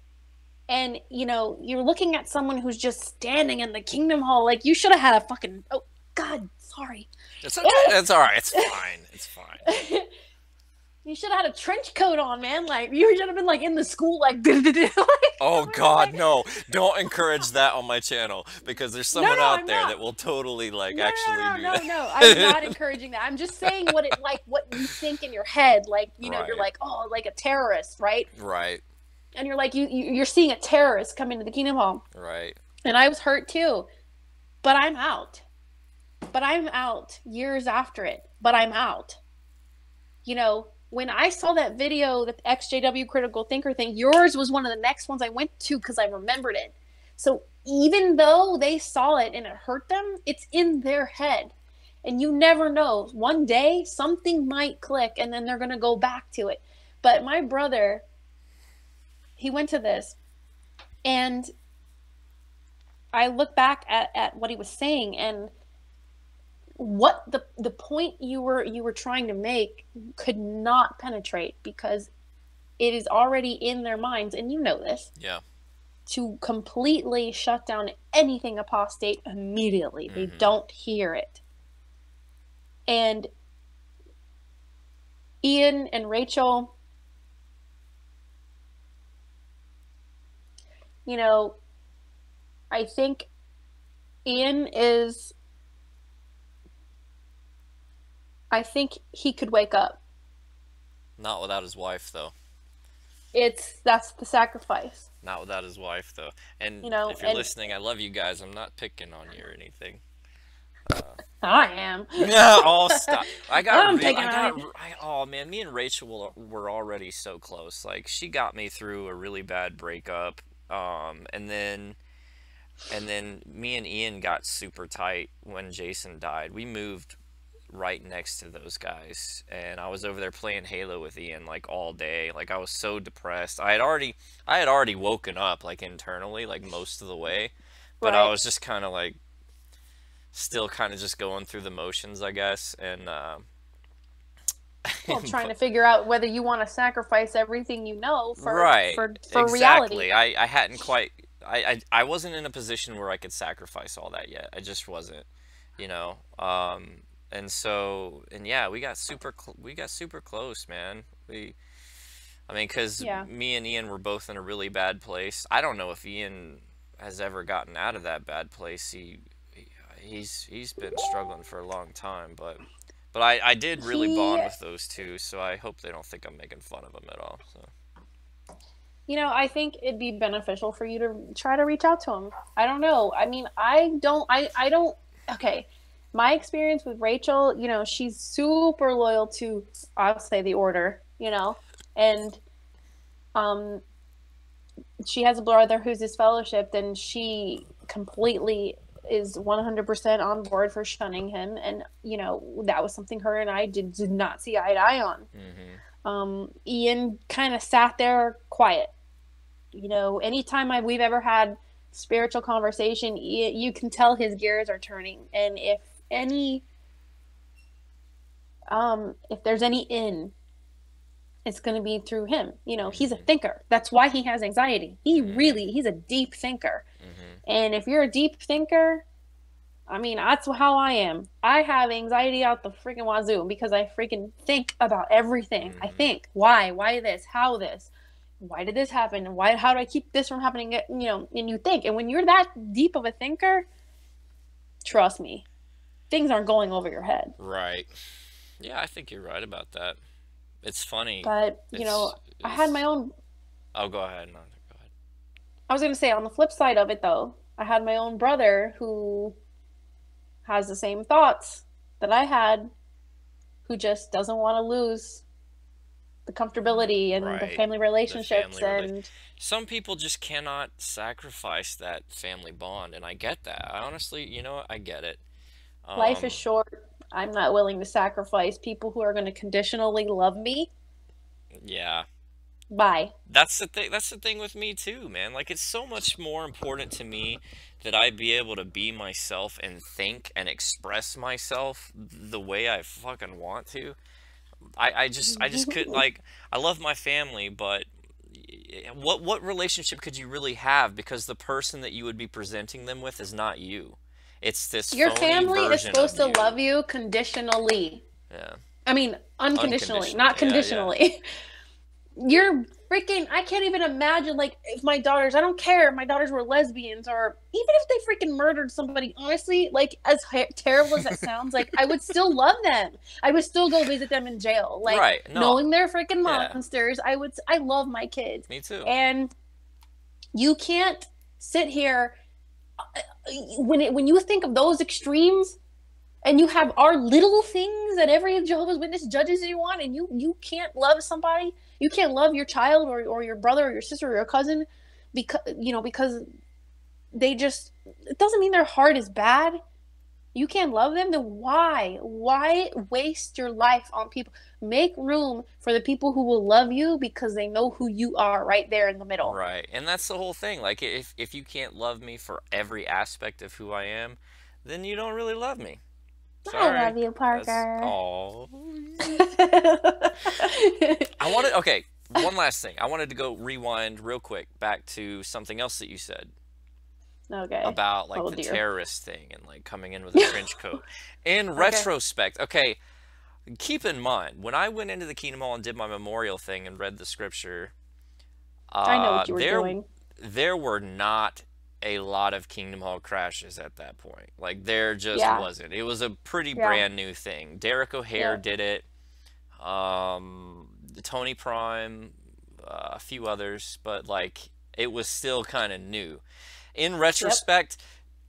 and you're looking at someone who's just standing in the Kingdom Hall. Like, you should have had a fucking. Oh God, sorry. It's okay. It's all right. It's fine. It's fine. You should have had a trench coat on, man. Like, you should have been, like, in the school, like, Oh God, no! Don't encourage that on my channel, because there's someone out there that will totally like actually do that. No. I'm not encouraging that. I'm just saying what you think in your head. Like, you know, you're like, oh, like a terrorist, right? Right. And you're like, you're seeing a terrorist come into the Kingdom Hall. Right. And I was hurt too, but I'm out. But I'm out years after it. But I'm out. You know, when I saw that video, the XJW Critical Thinker thing, yours was one of the next ones I went to because I remembered it. So even though they saw it and it hurt them, it's in their head. And you never know. One day, something might click and then they're going to go back to it. But my brother, he went to this. And I look back at what he was saying, and what the point you were trying to make could not penetrate, because it is already in their minds, and you know this. Yeah. To completely shut down anything apostate immediately. They don't hear it. And Ian and Rachel, you know, I think Ian is, I think he could wake up. Not without his wife, though. That's the sacrifice. Not without his wife, though. And, you know, if you're listening, I love you guys. I'm not picking on you or anything. I am. Oh, stop. Oh, man, me and Rachel were already so close. Like, she got me through a really bad breakup. And then me and Ian got super tight when Jason died. We moved right next to those guys, and I was over there playing Halo with Ian like all day. Like, I was so depressed. I had already woken up, like, internally, like, most of the way, but I was just kind of like still kind of just going through the motions, I guess. And trying to figure out whether you want to sacrifice everything you know for reality. I hadn't quite, I wasn't in a position where I could sacrifice all that yet. I just wasn't, you know. And yeah, we got super close, man. I mean, because me and Ian were both in a really bad place. I don't know if Ian has ever gotten out of that bad place. He's been struggling for a long time, but I did really bond with those two, so I hope they don't think I'm making fun of them at all. So, you know, I think it'd be beneficial for you to try to reach out to him. I don't know. I mean, I don't. Okay. My experience with Rachel, you know, she's super loyal to, I'll say, the order, you know, and she has a brother who's disfellowshipped, and she completely is 100% on board for shunning him. And, you know, that was something her and I did not see eye to eye on. Ian kind of sat there quiet. You know, anytime we've ever had spiritual conversation, you can tell his gears are turning. And if there's any in, it's going to be through him. You know, he's a thinker. That's why he has anxiety. He's a deep thinker. And if you're a deep thinker, I mean, that's how I am. I have anxiety out the freaking wazoo because I freaking think about everything. I think, why this, how this, why did this happen? How do I keep this from happening? You know, and you think, and when you're that deep of a thinker, trust me, things aren't going over your head. Right. Yeah, I think you're right about that. It's funny. But, you know, I had my own... Oh, go ahead. No, go ahead. I was going to say, on the flip side of it, though, I had my own brother who has the same thoughts that I had, who just doesn't want to lose the comfortability and the family relationships. Some people just cannot sacrifice that family bond, and I get that. I honestly, you know, I get it. Life is short. I'm not willing to sacrifice people who are going to conditionally love me. Yeah. Bye. That's the thing. That's the thing with me too, man. Like, it's so much more important to me that I be able to be myself and think and express myself the way I fucking want to. I just could, like, I love my family, but what relationship could you really have? Because the person that you would be presenting them with is not you. It's this your family is supposed to you. love you conditionally. Yeah. I mean, unconditionally, not conditionally. You're freaking, I can't even imagine, like, if my daughters, I don't care if my daughters were lesbians or even if they freaking murdered somebody, honestly, like, as terrible as that sounds, like, I would still love them. I would still go visit them in jail. Like, right. No. knowing they're freaking monsters, I love my kids. Me too. And you can't sit here, when you think of those extremes, and you have our little things that every Jehovah's Witness judges you on, and you can't love somebody, you can't love your child or your brother or your sister or your cousin because they just, it doesn't mean their heart is bad. You can't love them, then why waste your life on people? Make room for the people who will love you because they know who you are right there in the middle. Right. And that's the whole thing. Like, if you can't love me for every aspect of who I am, then you don't really love me. Sorry. I love you, Parker. Oh. Okay, one last thing. I wanted to go rewind real quick back to something else that you said. Okay. About, like, the terrorist thing and, like, coming in with a trench coat. In retrospect, okay, keep in mind, when I went into the Kingdom Hall and did my memorial thing and read the scripture, I know what you were doing. There were not a lot of Kingdom Hall crashes at that point. Like, there just wasn't. It was a pretty brand new thing. Derek O'Hare did it. Tony Prime, a few others, but, like, it was still kind of new. In retrospect,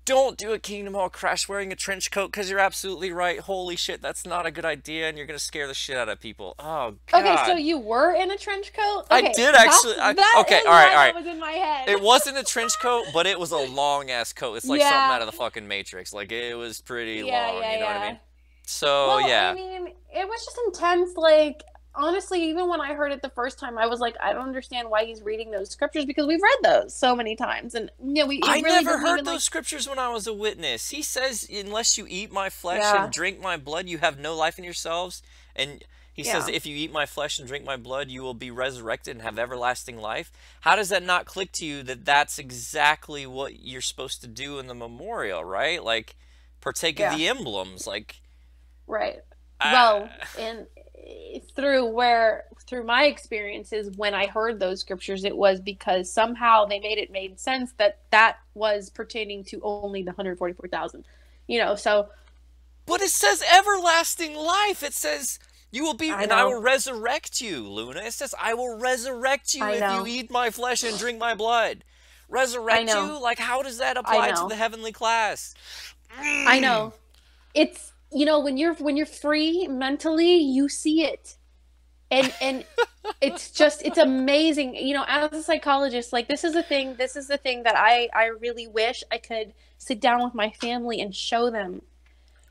don't do a Kingdom Hall crash wearing a trench coat, because you're absolutely right. Holy shit, that's not a good idea, and you're going to scare the shit out of people. Oh, God. Okay, so you were in a trench coat? Okay, I did actually. Okay, all right. That was in my head. It wasn't a trench coat, but it was a long-ass coat. It's like something out of the fucking Matrix. Like, it was pretty long, you know what I mean? So, I mean, it was just intense, like... Honestly, even when I heard it the first time, I was like, I don't understand why he's reading those scriptures, because we've read those so many times. And I never heard those scriptures when I was a witness. He says, unless you eat my flesh and drink my blood, you have no life in yourselves. And he says, if you eat my flesh and drink my blood, you will be resurrected and have everlasting life. How does that not click to you that that's exactly what you're supposed to do in the memorial, right? Like, partake of the emblems, like... Right. Well, and... through my experiences, when I heard those scriptures, it was because somehow they made sense that was pertaining to only the 144,000, so. But it says everlasting life. It says you will be, and I will resurrect you, Luna. It says I will resurrect you if you eat my flesh and drink my blood. Resurrect you? Like, how does that apply to the heavenly class? I know. It's. When you're free mentally, you see it. And it's amazing. As a psychologist, like, this is the thing that I really wish I could sit down with my family and show them.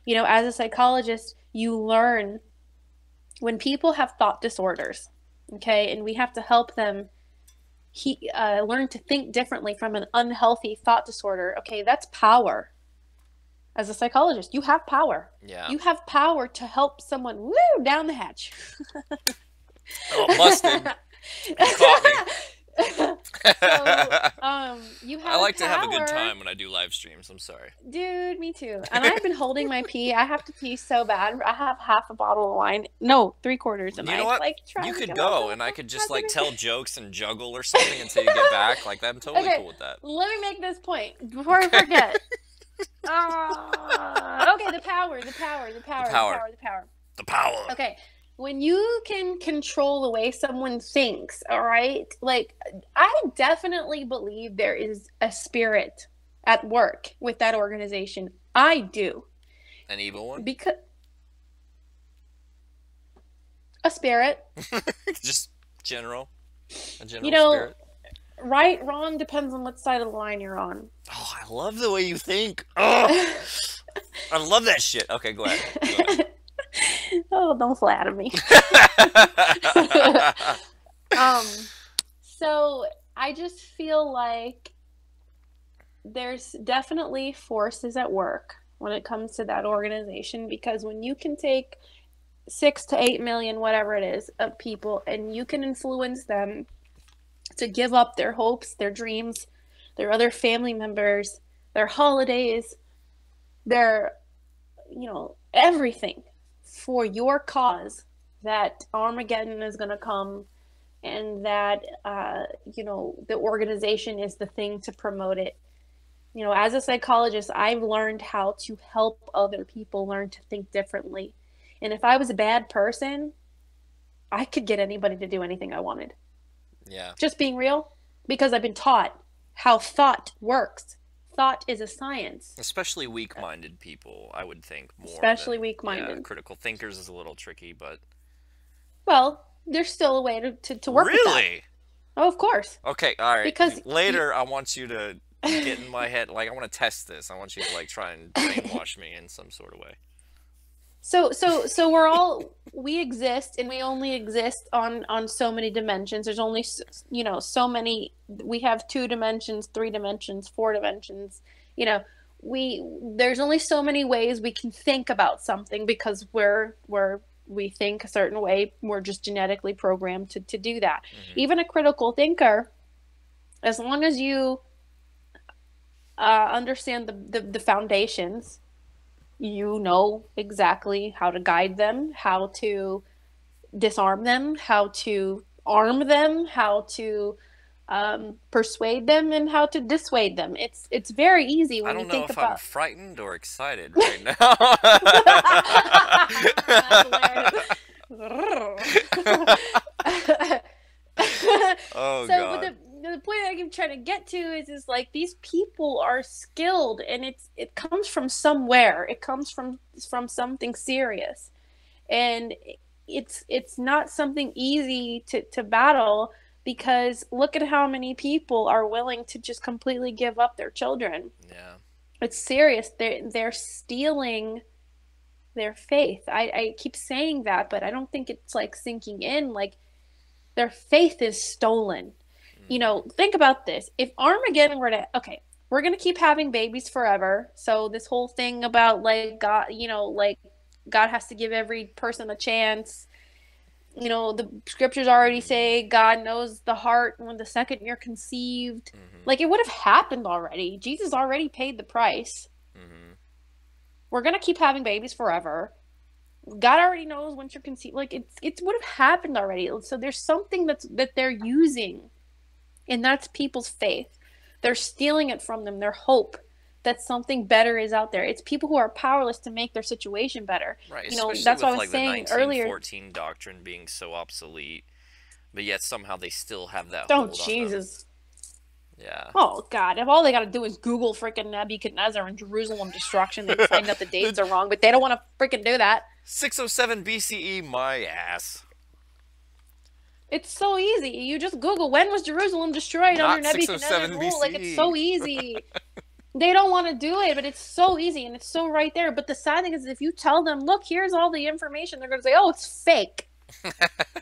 As a psychologist, you learn when people have thought disorders, okay? And we have to help them learn to think differently from an unhealthy thought disorder. Okay, that's power. As a psychologist, you have power. Yeah. You have power to help someone down the hatch. Oh, busted. You caught me. You have I like power. To have a good time when I do live streams. I'm sorry. Dude, me too. And I've been holding my pee. I have to pee so bad. I have half a bottle of wine. No, 3/4. And you know what? You could go, and I could just, like, tell jokes and juggle or something until you get back. Like, I'm totally cool with that. Let me make this point before I forget. Okay, the power. Okay, when you can control the way someone thinks, all right? Like, I definitely believe there is a spirit at work with that organization. I do. An evil one? Because a spirit. Just general. A general spirit. Right, wrong depends on what side of the line you're on. Oh, I love the way you think. Oh, I love that shit. Okay, go ahead. Oh, don't flatter me. So I just feel like there's definitely forces at work when it comes to that organization, because when you can take 6 to 8 million, whatever it is, of people, and you can influence them to give up their hopes, their dreams, their other family members, their holidays, their, everything for your cause that Armageddon is going to come, and that the organization is the thing to promote it. As a psychologist, I've learned how to help other people learn to think differently. And if I was a bad person, I could get anybody to do anything I wanted. Yeah. Just being real, because I've been taught how thought works. Thought is a science. Especially weak-minded people, I would think more. Especially weak-minded. Yeah, critical thinkers is a little tricky, but... Well, there's still a way to work with that. Really? Oh, of course. Okay, all right. Because later, I want you to get in my head. Like, I want to test this. I want you to, like, try and brainwash me in some sort of way. So we exist, and we only exist on so many dimensions. There's only, so many. We have 2 dimensions, 3 dimensions, 4 dimensions. There's only so many ways we can think about something, because we think a certain way. We're just genetically programmed to do that. Mm-hmm. Even a critical thinker, as long as you understand the foundations, you know exactly how to guide them, how to disarm them, how to arm them, how to persuade them, and how to dissuade them. It's very easy when you think about... I don't know if I'm frightened or excited right now. Oh, God. But the point I'm trying to get to is like, these people are skilled, and it comes from somewhere. It comes from something serious, and it's not something easy to battle, because look at how many people are willing to just completely give up their children. Yeah, it's serious. They're stealing their faith. I keep saying that, but I don't think it's like sinking in. Like, their faith is stolen. Think about this. If Armageddon were to, okay, we're going to keep having babies forever. So this whole thing about like God, like God has to give every person a chance. The scriptures already say God knows the heart when the second you're conceived. Mm-hmm. Like, it would have happened already. Jesus already paid the price. Mm-hmm. We're going to keep having babies forever. God already knows once you're conceived. Like, it would have happened already. So there's something that they're using, and that's people's faith. They're stealing it from them, their hope that something better is out there. It's people who are powerless to make their situation better. Right. That's what I was like saying the earlier. 1914 doctrine being so obsolete, but yet somehow they still have that hold on them. Jesus. Yeah. Oh, God. If all they got to do is Google freaking Nebuchadnezzar and Jerusalem destruction, they find out the dates are wrong, but they don't want to freaking do that. 607 BCE, my ass. It's so easy. You just Google, when was Jerusalem destroyed under Nebuchadnezzar's rule? Like, it's so easy. They don't want to do it, but it's so easy, and it's so right there. But the sad thing is, if you tell them, look, here's all the information, they're going to say, oh, it's fake.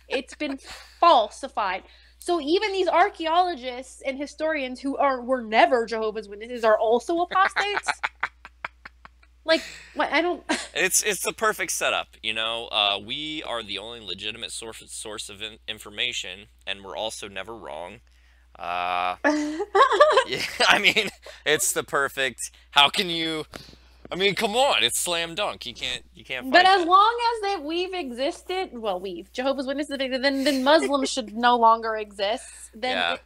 It's been falsified. So even these archaeologists and historians who were never Jehovah's Witnesses are also apostates? Like, I don't... It's the perfect setup, we are the only legitimate source of information, and we're also never wrong. Yeah, I mean, it's the perfect... How can you... I mean, come on, it's slam dunk. You can't fight But as that. long as we've existed, Jehovah's Witnesses, then Muslims should no longer exist. Then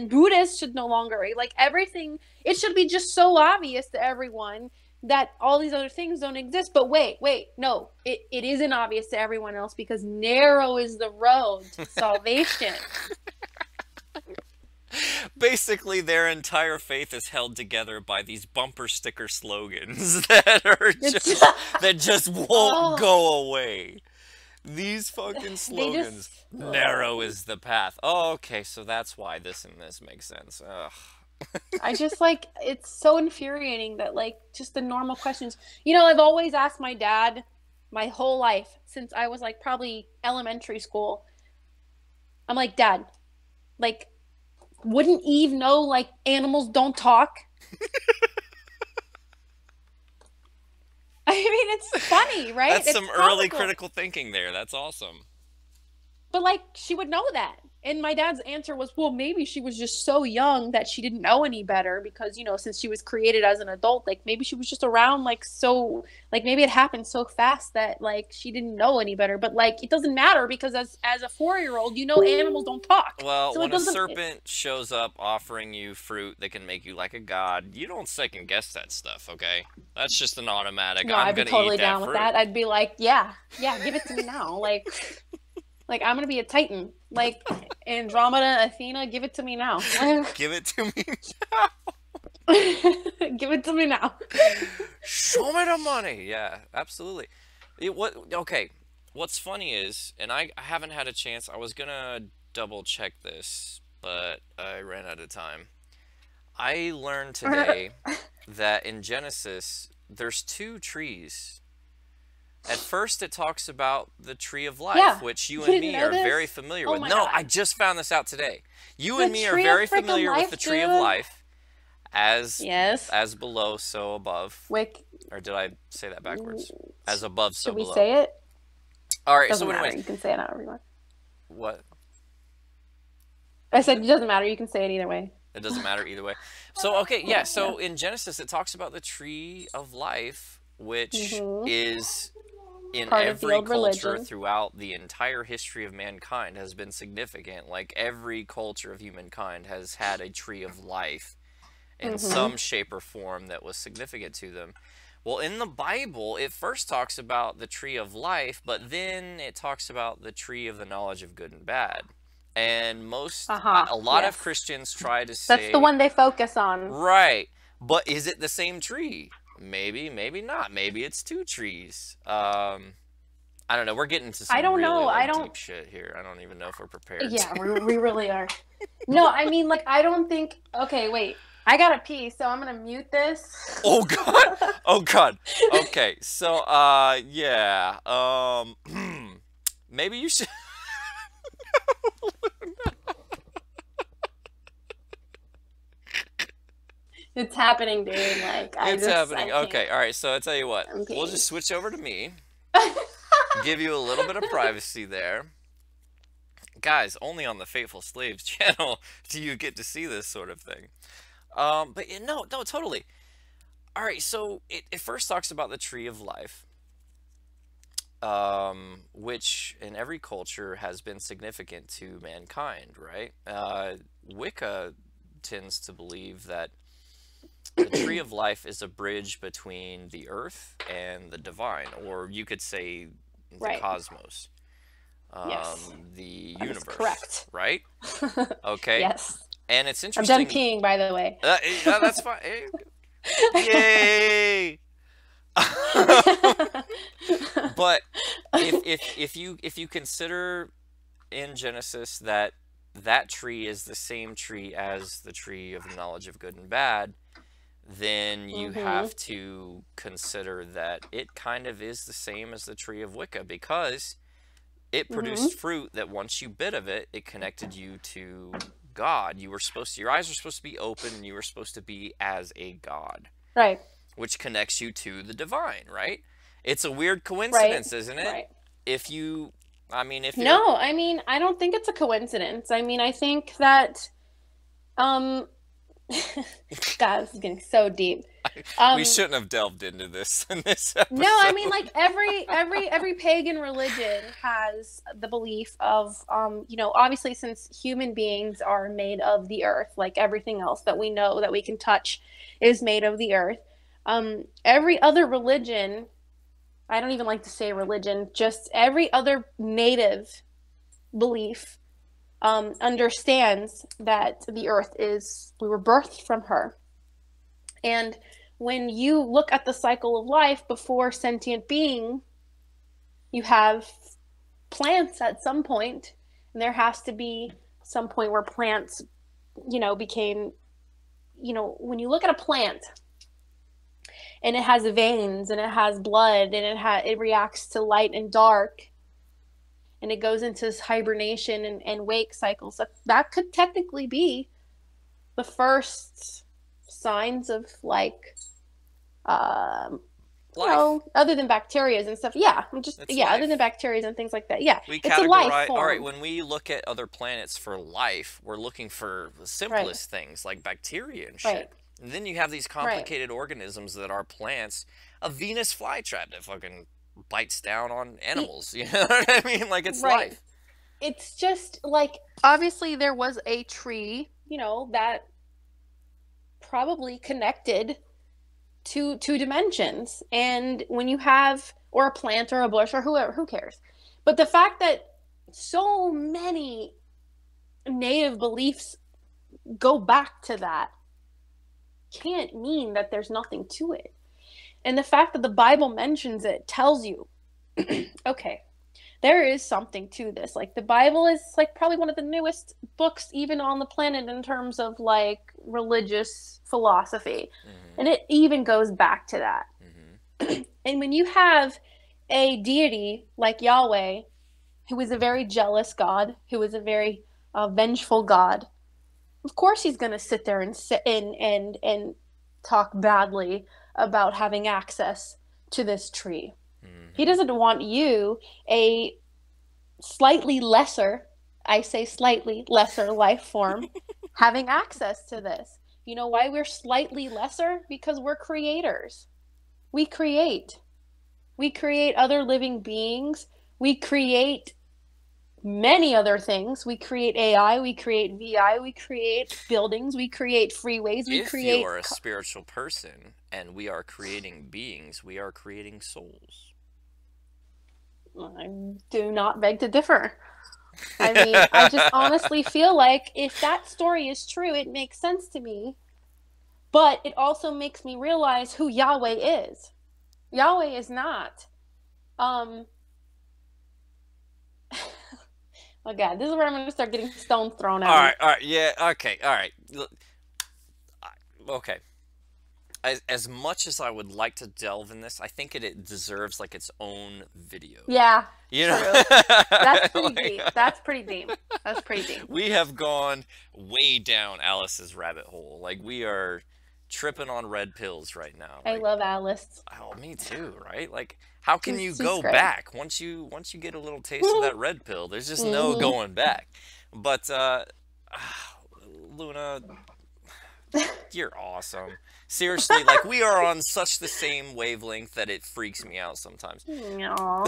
Buddhists should no longer, like, everything. It should be just so obvious to everyone that all these other things don't exist. But wait, no, it isn't obvious to everyone else, because narrow is the road to salvation. Basically, their entire faith is held together by these bumper sticker slogans that just won't go away. These fucking slogans. Narrow is the path. Oh, okay, so that's why this and this makes sense. Ugh. I just, like, it's so infuriating that, like, just the normal questions. I've always asked my dad my whole life, since I was, like, probably elementary school. I'm like, Dad, like, wouldn't Eve know, like, animals don't talk? I mean, it's funny, right? That's some early critical thinking there. That's awesome. But like, she would know that. And my dad's answer was, well, maybe she was just so young that she didn't know any better because, you know, since she was created as an adult, like maybe she was just around like so, like maybe it happened so fast that like she didn't know any better. But like, it doesn't matter because as a 4-year-old, you know, animals don't talk. Well, so when a serpent shows up offering you fruit that can make you like a god, you don't second guess that stuff, okay? That's just an automatic. No, I'd be totally down with that. I'd be like, yeah, give it to me now. Like, I'm going to be a Titan. Like, Andromeda, Athena, give it to me now. Give it to me now. Give it to me now. Show me the money. Yeah, absolutely. Okay, what's funny is, and I haven't had a chance, I was going to double check this, but I ran out of time. I learned today that in Genesis, there's 2 trees. At first, it talks about the tree of life, which you and me are very familiar with. No, I just found this out today. You and me are very familiar with the tree of life, as below, so above. Or did I say that backwards? As above, so below. Should we say it? All right, so anyways. You can say it however you want. What? I said it doesn't matter. You can say it either way. It doesn't matter either way. So, okay, yeah. So in Genesis, it talks about the tree of life, which is in every culture throughout the entire history of mankind has been significant. Like every culture of humankind has had a tree of life in some shape or form that was significant to them. Well, in the Bible, it first talks about the tree of life, but then it talks about the tree of the knowledge of good and bad. And a lot of Christians try to say... That's the one they focus on. Right. But is it the same tree? Maybe, maybe not. Maybe it's 2 trees. I don't know. We're getting into some deep shit here. I don't even know if we're prepared. Yeah, we really are. No, I mean, like, I don't think... Okay, wait. I gotta pee, so I'm gonna mute this. Oh, God. Oh, God. Okay, so, yeah. Maybe you should... It's happening, dude. Like, it's happening. Okay, all right. So I tell you what, we'll just switch over to me. Give you a little bit of privacy there, guys. Only on the Fateful Slaves channel do you get to see this sort of thing. But no, totally. All right. So it first talks about the tree of life, which in every culture has been significant to mankind, right? Wicca tends to believe that the tree of life is a bridge between the earth and the divine, or you could say the cosmos, the universe. Correct. Right? Okay. Yes. And it's interesting. I'm done peeing, by the way. That's fine. Yay! But if you consider in Genesis that tree is the same tree as the tree of the knowledge of good and bad, then you have to consider that it kind of is the same as the tree of Wicca, because it produced fruit that once you bit of it, it connected you to God. Your eyes were supposed to be open, and you were supposed to be as a god. Right. Which connects you to the divine, right? It's a weird coincidence, isn't it? Right. No, I mean, I don't think it's a coincidence. I mean, I think that, God, this is getting so deep. We shouldn't have delved into this in this episode. No, I mean, like every pagan religion has the belief of, obviously since human beings are made of the earth, like everything else that we know that we can touch is made of the earth. Every other religion, I don't even like to say religion, just every other native belief understands that the earth we were birthed from her. And when you look at the cycle of life before sentient being, you have plants at some point, and there has to be some point where plants, became, when you look at a plant, and it has veins, and it has blood, and it reacts to light and dark, and it goes into this hibernation and wake cycles. That could technically be the first signs of life. Other than bacteria and stuff. Yeah, just It's other life. than bacteria and things like that. Yeah, We it's a life categorize. form. All right, when we look at other planets for life, we're looking for the simplest things like bacteria and shit. Right. And then you have these complicated organisms that are plants. A Venus flytrap that fucking bites down on animals. You know what I mean? Like, it's life. It's just like, obviously there was a tree, that probably connected to two dimensions. And when you have, or a plant or a bush or whoever, who cares? But the fact that so many native beliefs go back to that can't mean that there's nothing to it. And the fact that the Bible mentions it tells you, okay, there is something to this. Like, the Bible is like probably one of the newest books even on the planet in terms of like religious philosophy. And it even goes back to that. And when you have a deity like Yahweh, who is a very jealous God, who is a very vengeful God, of course he's going to sit there and talk badly about having access to this tree. He doesn't want you, a slightly lesser, I say slightly lesser life form, having access to this. You know why we're slightly lesser? Because we're creators. We create. We create other living beings. We create many other things. We create AI, we create VI, we create buildings, we create freeways, If you are a spiritual person and we are creating beings, we are creating souls. I do not beg to differ. I mean, I just honestly feel like if that story is true, it makes sense to me. But it also makes me realize who Yahweh is. Yahweh is not. Oh God, this is where I'm going to start getting stones thrown at me. All right, yeah, okay, all right. Okay. As much as I would like to delve in this, I think it deserves like its own video. Yeah, you know, that's pretty deep. That's pretty deep. That's pretty deep. We have gone way down Alice's rabbit hole. Like, we are tripping on red pills right now. I like, love Alice. Oh, me too, right? Like, how can you go back once you get a little taste of that red pill? There's just no going back. But Luna, you're awesome. Seriously, like, we are on such the same wavelength that it freaks me out sometimes. No.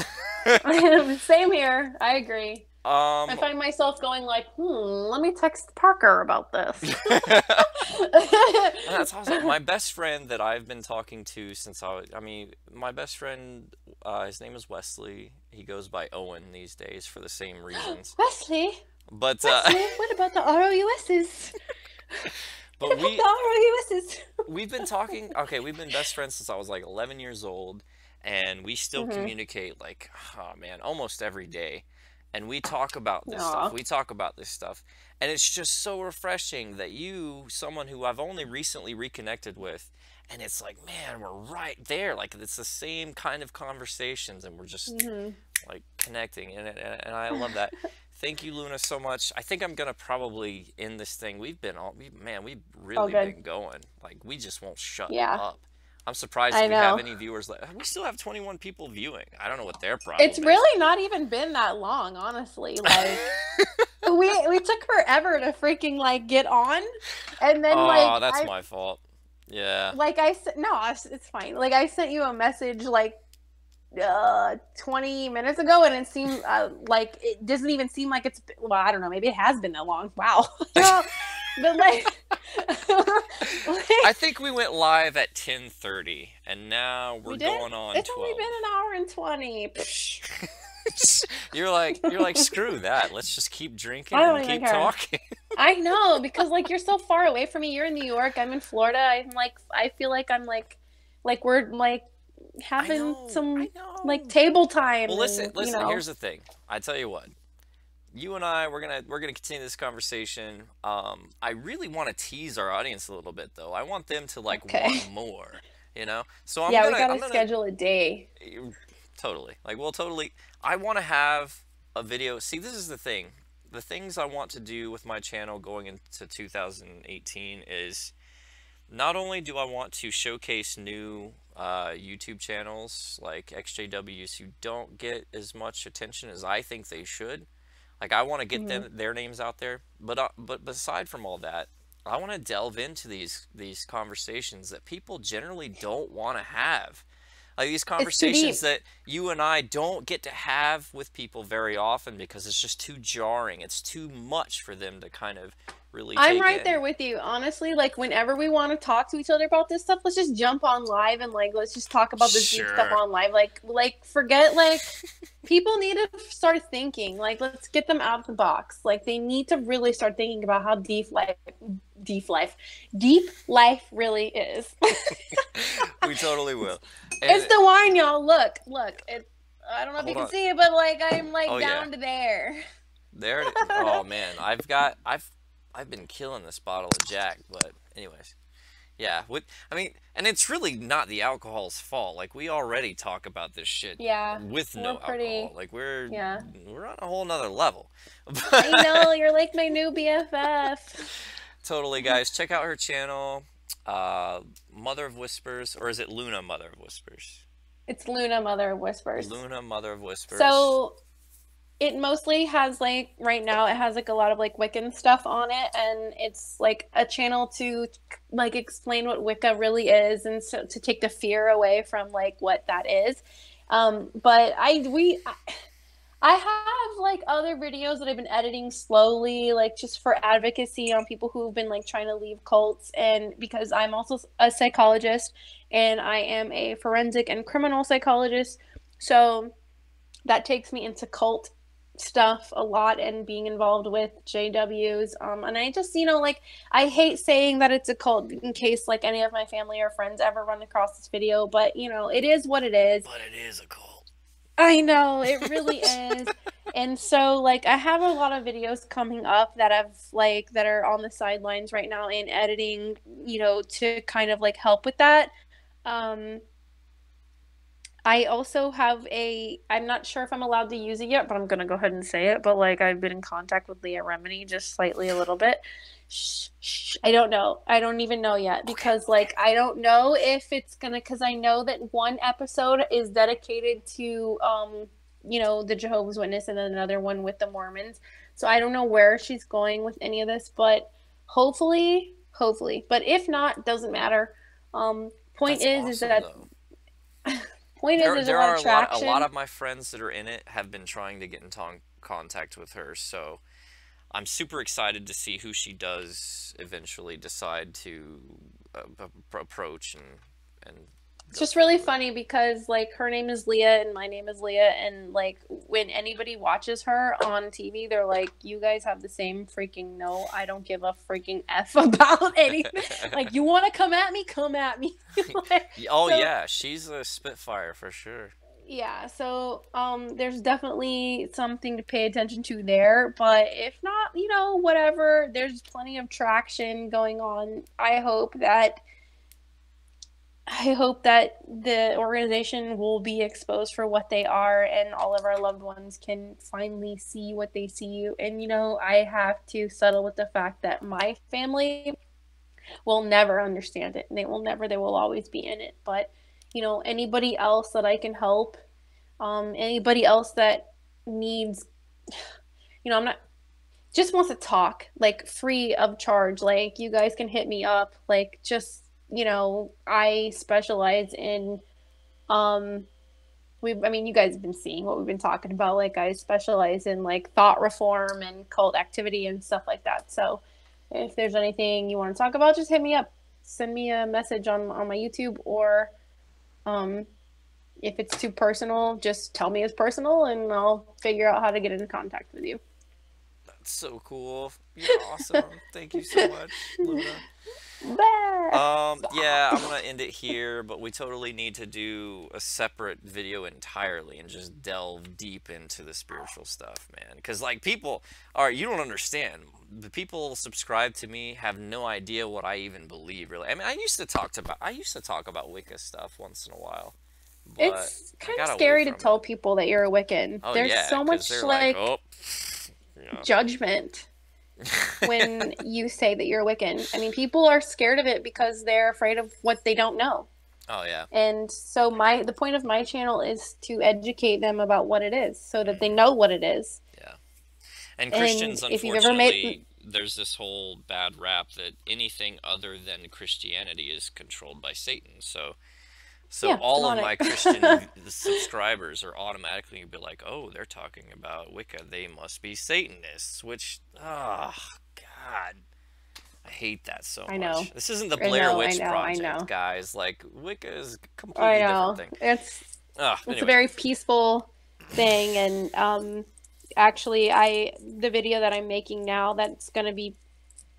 Same here. I agree. I find myself going like, let me text Parker about this. That's awesome. My best friend that I've been talking to since my best friend, his name is Wesley. He goes by Owen these days for the same reasons. Wesley? But, Wesley, what about the ROUSs? But we've been talking, we've been best friends since I was like 11 years old, and we still communicate like, oh man, almost every day. And we talk about this stuff. We talk about this stuff. And it's just so refreshing that someone who I've only recently reconnected with, and it's like, man, we're right there. Like, it's the same kind of conversations, and we're just like connecting. And I love that. Thank you, Luna, so much. I think I'm going to probably end this thing. We've really been going. Like, we just won't shut up. I'm surprised if we have any viewers. We still have 21 people viewing. I don't know what their problem is. It's really not even been that long, honestly. Like, we took forever to freaking, like, get on. And then, that's my fault. Yeah. Like, it's fine. Like, I sent you a message, like, 20 minutes ago, and it seemed like it doesn't even seem like it's been, well, I don't know, maybe it has been that long. Wow. But like, I think we went live at 10:30, and now we're going on. It's 12. only been an hour and 20. You're like screw that. Let's just keep drinking and keep talking. I know, because like, you're so far away from me. You're in New York. I'm in Florida. I'm like, I feel like I'm like we're like having some like table time. Well, listen. Here's the thing. I tell you what. You and I, we're gonna continue this conversation. I really want to tease our audience a little bit, though. I want them to like want more. You know. So we gotta schedule a day. Totally. Like, well, totally. I want to have a video. See, this is the thing. The things I want to do with my channel going into 2018 is not only do I want to showcase new YouTube channels like XJWs who don't get as much attention as I think they should. Like, I want to get their names out there, but aside from all that, I want to delve into these conversations that people generally don't want to have. Like, these conversations that you and I don't get to have with people very often because it's just too jarring. It's too much for them to kind of really take I'm right in. there with you. Honestly, like, whenever we want to talk to each other about this stuff, let's just jump on live and, like, let's just talk about this deep stuff on live. Like forget, like, people need to start thinking. Like, let's get them out of the box. Like, they need to really start thinking about how deep life really is. We totally will. And it's the wine, y'all. Look. I don't know if you can see it, but, like, I'm, like, down to there. There it is. Oh, man. I've been killing this bottle of Jack, but anyways. Yeah. I mean, and it's really not the alcohol's fault. Like, we already talk about this shit with no alcohol. Like, we're on a whole nother level. I know, you're like my new BFF. Totally, guys. Check out her channel, Mother of Whispers, or is it Luna Mother of Whispers? It's Luna Mother of Whispers. Luna Mother of Whispers. So it mostly has, like, right now it has, like, a lot of, like, Wiccan stuff on it, and it's, like, a channel to, like, explain what Wicca really is, and so to take the fear away from, like, what that is. But I have, like, other videos that I've been editing slowly, like, just for advocacy on people who've been, like, trying to leave cults, and because I'm also a psychologist, and I am a forensic and criminal psychologist, so that takes me into cult stuff a lot and being involved with JWs. And I just, like, I hate saying that it's a cult in case, like, any of my family or friends ever run across this video, but, it is what it is. But it is a cult. I know, it really is. And so, like, I have a lot of videos coming up that that are on the sidelines right now in editing, to kind of, like, help with that. I also have I'm not sure if I'm allowed to use it yet, but I'm going to go ahead and say it. But, like, I've been in contact with Leah Remini just slightly a little bit. I don't know. I don't even know yet because, like, I don't know if it's going to, because I know that one episode is dedicated to, the Jehovah's Witness and then another one with the Mormons. So I don't know where she's going with any of this, but hopefully. But if not, doesn't matter. Point is that... There's a lot of traction. A lot of my friends that are in it have been trying to get in contact with her, so I'm super excited to see who she does eventually decide to approach and it's just really funny because, like, her name is Leah and my name is Leah, and, like, when anybody watches her on TV, they're like, you guys have the same freaking I don't give a freaking F about anything. Like, you want to come at me? Come at me. Yeah, she's a Spitfire for sure. Yeah, so there's definitely something to pay attention to there, but if not, whatever, there's plenty of traction going on. I hope that the organization will be exposed for what they are and all of our loved ones can finally see what they see. And, I have to settle with the fact that my family will never understand it. They will always be in it. But, anybody else that I can help, anybody else that needs, just wants to talk, like, free of charge, like, you guys can hit me up, like, just, I specialize in, you guys have been seeing what we've been talking about. Like, I specialize in, like, thought reform and cult activity and stuff like that. So if there's anything you want to talk about, just hit me up. Send me a message on my YouTube, or if it's too personal, just tell me it's personal and I'll figure out how to get in contact with you. That's so cool. You're awesome. Thank you so much, Luna. Yeah, I'm gonna end it here, but we totally need to do a separate video entirely and just delve deep into the spiritual stuff, man. Because, like, people you don't understand. The people subscribe to me have no idea what I even believe, really. I mean, I used to talk about Wicca stuff once in a while. But it's kind of scary to tell people that you're a Wiccan. Oh, There's yeah, so much, like judgment when you say that you're a Wiccan. I mean, people are scared of it because they're afraid of what they don't know. Oh yeah. And so the point of my channel is to educate them about what it is, so that they know what it is. Yeah. And Christians, And if you've ever made, unfortunately, there's this whole bad rap that anything other than Christianity is controlled by Satan. So yeah, all of demonic. my Christian subscribers are automatically going to be like, oh, they're talking about Wicca. They must be Satanists, which, oh, God. I hate that so much. I know. This isn't the Blair Witch Project, guys. Like, Wicca is a completely different thing. It's Anyways. a very peaceful thing, and actually, the video that I'm making now, that's going to be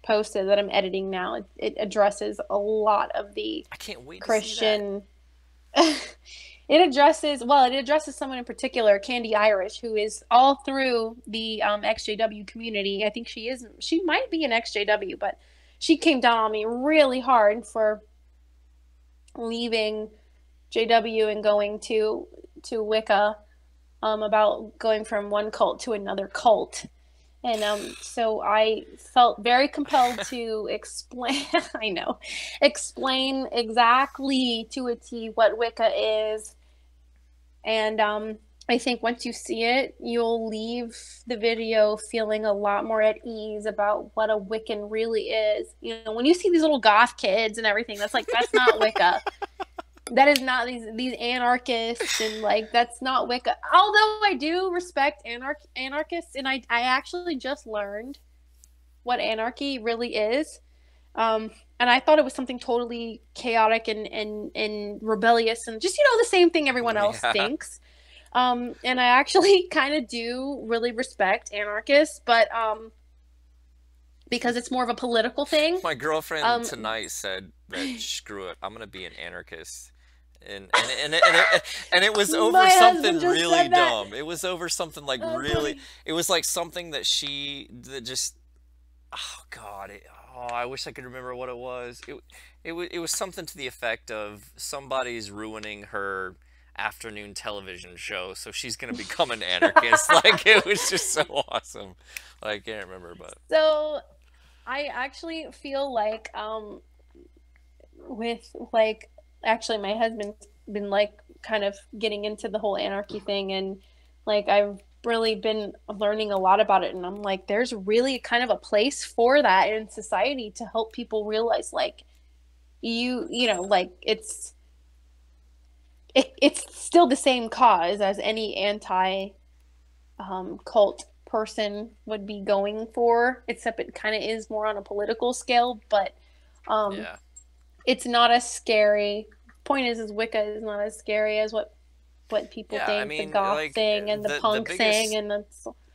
posted, that I'm editing now, it addresses a lot of the I can't wait Christian. It addresses someone in particular, Candy Irish, who is all through the XJW community. I think she might be an XJW, but she came down on me really hard for leaving JW and going to Wicca, about going from one cult to another cult. And so I felt very compelled to explain exactly to a T what Wicca is. And I think once you see it, you'll leave the video feeling a lot more at ease about what a Wiccan really is. You know, when you see these little goth kids and everything, that's not Wicca. That is not these anarchists, and like, that's not Wicca. Although I do respect anarchists, and I actually just learned what anarchy really is. And I thought it was something totally chaotic and rebellious, and just, the same thing everyone else thinks. And I actually kind of do really respect anarchists, but because it's more of a political thing. My girlfriend tonight said that screw it, I'm gonna be an anarchist, and it was over something really dumb. It was over something like really. It was like something that just. Oh God! I wish I could remember what it was. It was something to the effect of somebody's ruining her afternoon television show, so she's gonna become an anarchist. Like, it was just so awesome. I can't remember, but so. I actually feel like, actually my husband's been like kind of getting into the whole anarchy thing, and like I've really been learning a lot about it, and I'm like, there's really kind of a place for that in society to help people realize, like, like it's still the same cause as any anti cult person would be going for, except it kind of is more on a political scale, but it's not as scary. Point is Wicca is not as scary as what people think. I mean, the goth thing and the punk thing, and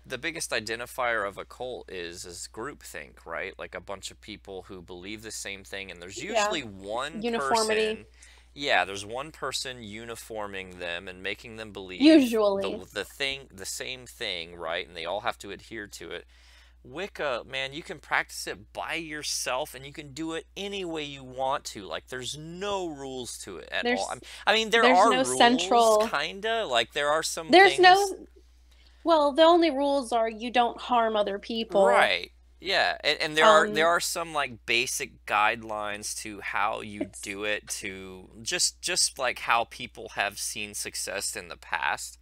the biggest identifier of a cult is groupthink, right? Like a bunch of people who believe the same thing, and there's usually one uniformity. Person. Yeah, there's one person uniforming them and making them believe usually the same thing, right? And they all have to adhere to it. Wicca, man, you can practice it by yourself, and you can do it any way you want to. Like, there's no rules to it at all. I mean, there are no rules, central... kinda. Like, there are some There's things... Well, the only rules are you don't harm other people. Right. Yeah, and there are some like basic guidelines to how you do it, to just like how people have seen success in the past,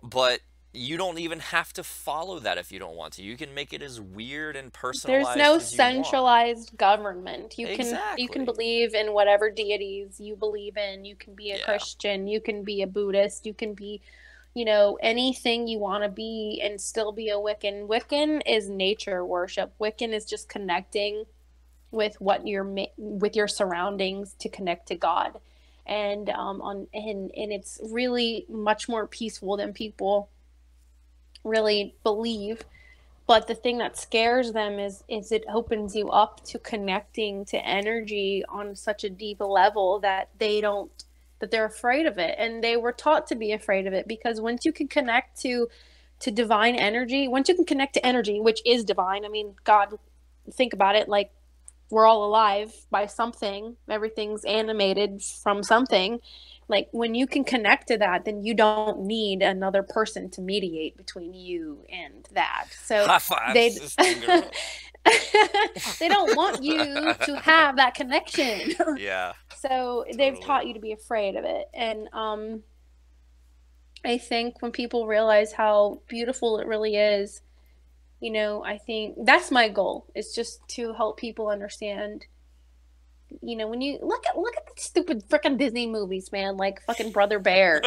but you don't even have to follow that if you don't want to. You can make it as weird and personalized. There's no as you centralized government. You Exactly. can believe in whatever deities you believe in. You can be a Christian. You can be a Buddhist. You can be, anything you want to be and still be a Wiccan. Wiccan is nature worship. Wiccan is just connecting with with your surroundings to connect to God, and it's really much more peaceful than people really believe. But the thing that scares them is it opens you up to connecting to energy on such a deep level that they're afraid of it, and they were taught to be afraid of it, because once you can connect to divine energy, once you can connect to energy, which is divine, I mean, God, think about it, like, we're all alive by something, everything's animated from something. Like, when you can connect to that, then you don't need another person to mediate between you and that. So they don't want you to have that connection. Yeah. So they've Totally. taught you to be afraid of it. And I think when people realize how beautiful it really is, you know, I think that's my goal, is just to help people understand. You know, when you look at the stupid freaking Disney movies, man, like fucking Brother Bear.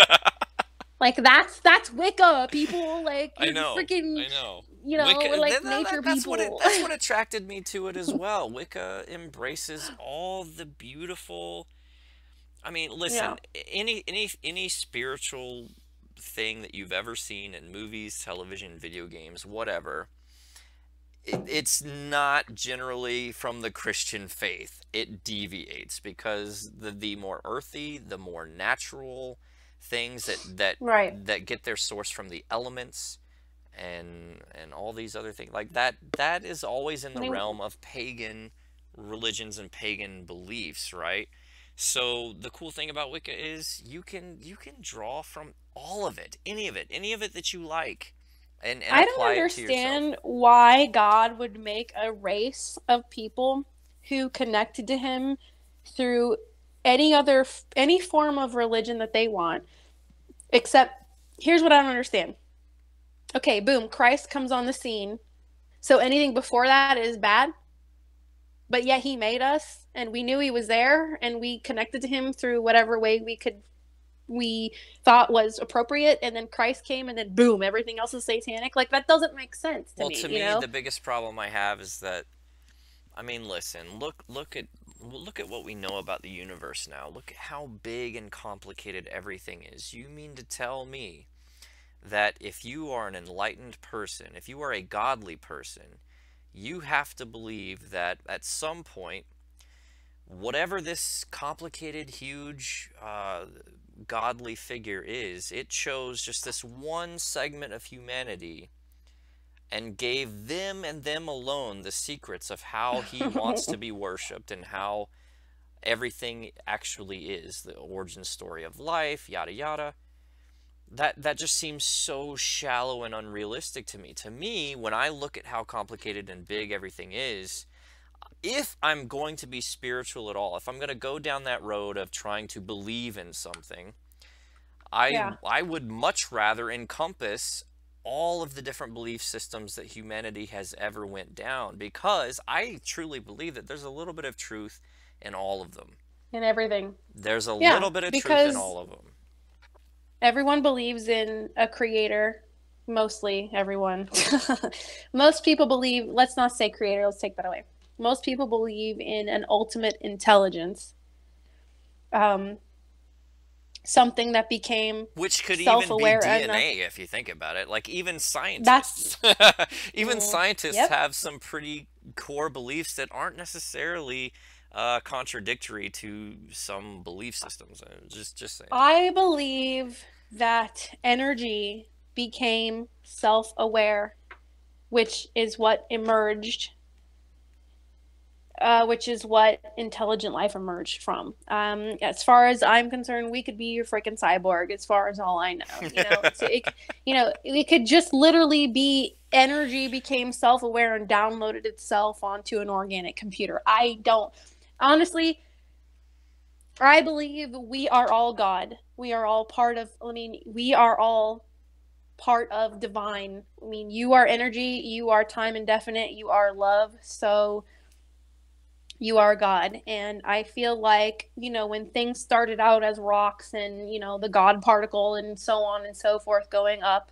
Like that's Wicca, people. Like I know. freaking, I know. you know, Wicca, we're like nature that's people. that's what attracted me to it as well. Wicca embraces all the beautiful. I mean, listen, Yeah. any spiritual thing that you've ever seen in movies, television, video games, whatever, it's not generally from the Christian faith. It deviates because the more earthy, the more natural things Right. that get their source from the elements and all these other things like that is always in the realm of pagan religions and pagan beliefs, right? So the cool thing about Wicca is you can draw from all of it, any of it that you like, and I don't apply it to yourself. understand why God would make a race of people who connected to him through any form of religion that they want. Except, here's what I don't understand. Okay, boom, Christ comes on the scene. So anything before that is bad? But yet he made us, and we knew he was there, and we connected to him through whatever way we thought was appropriate, and then Christ came, and then boom, everything else is satanic. Like, that doesn't make sense to me. Well, to you me, know? the biggest problem I have is that, I mean, listen, look at what we know about the universe now. Look at how big and complicated everything is. You mean to tell me that if you are an enlightened person, if you are a godly person, you have to believe that at some point, whatever this complicated, huge, godly figure is, it chose just this one segment of humanity and gave them and them alone the secrets of how he wants to be worshipped and how everything actually is, the origin story of life, yada yada. That just seems so shallow and unrealistic to me. To me, when I look at how complicated and big everything is, if I'm going to be spiritual at all, if I'm going to go down that road of trying to believe in something, I would much rather encompass all of the different belief systems that humanity has ever went down, because I truly believe that there's a little bit of truth in all of them. In everything. There's a little bit of truth in all of them. Everyone believes in a creator. Mostly everyone. Most people believe, let's not say creator, let's take that away. Most people believe in an ultimate intelligence. Something that became which could even be self-aware DNA if you think about it. Like even scientists, scientists have some pretty core beliefs that aren't necessarily contradictory to some belief systems. Just saying. I believe that energy became self-aware, which is what emerged. Which is what intelligent life emerged from. As far as I'm concerned, we could be a freaking cyborg. As far as all I know, it could just literally be energy became self-aware and downloaded itself onto an organic computer. I believe we are all God. We are all part of. We are all part of divine. You are energy. You are time indefinite. You are love. So. You are God. And I feel like, when things started out as rocks and, the God particle and so on and so forth going up,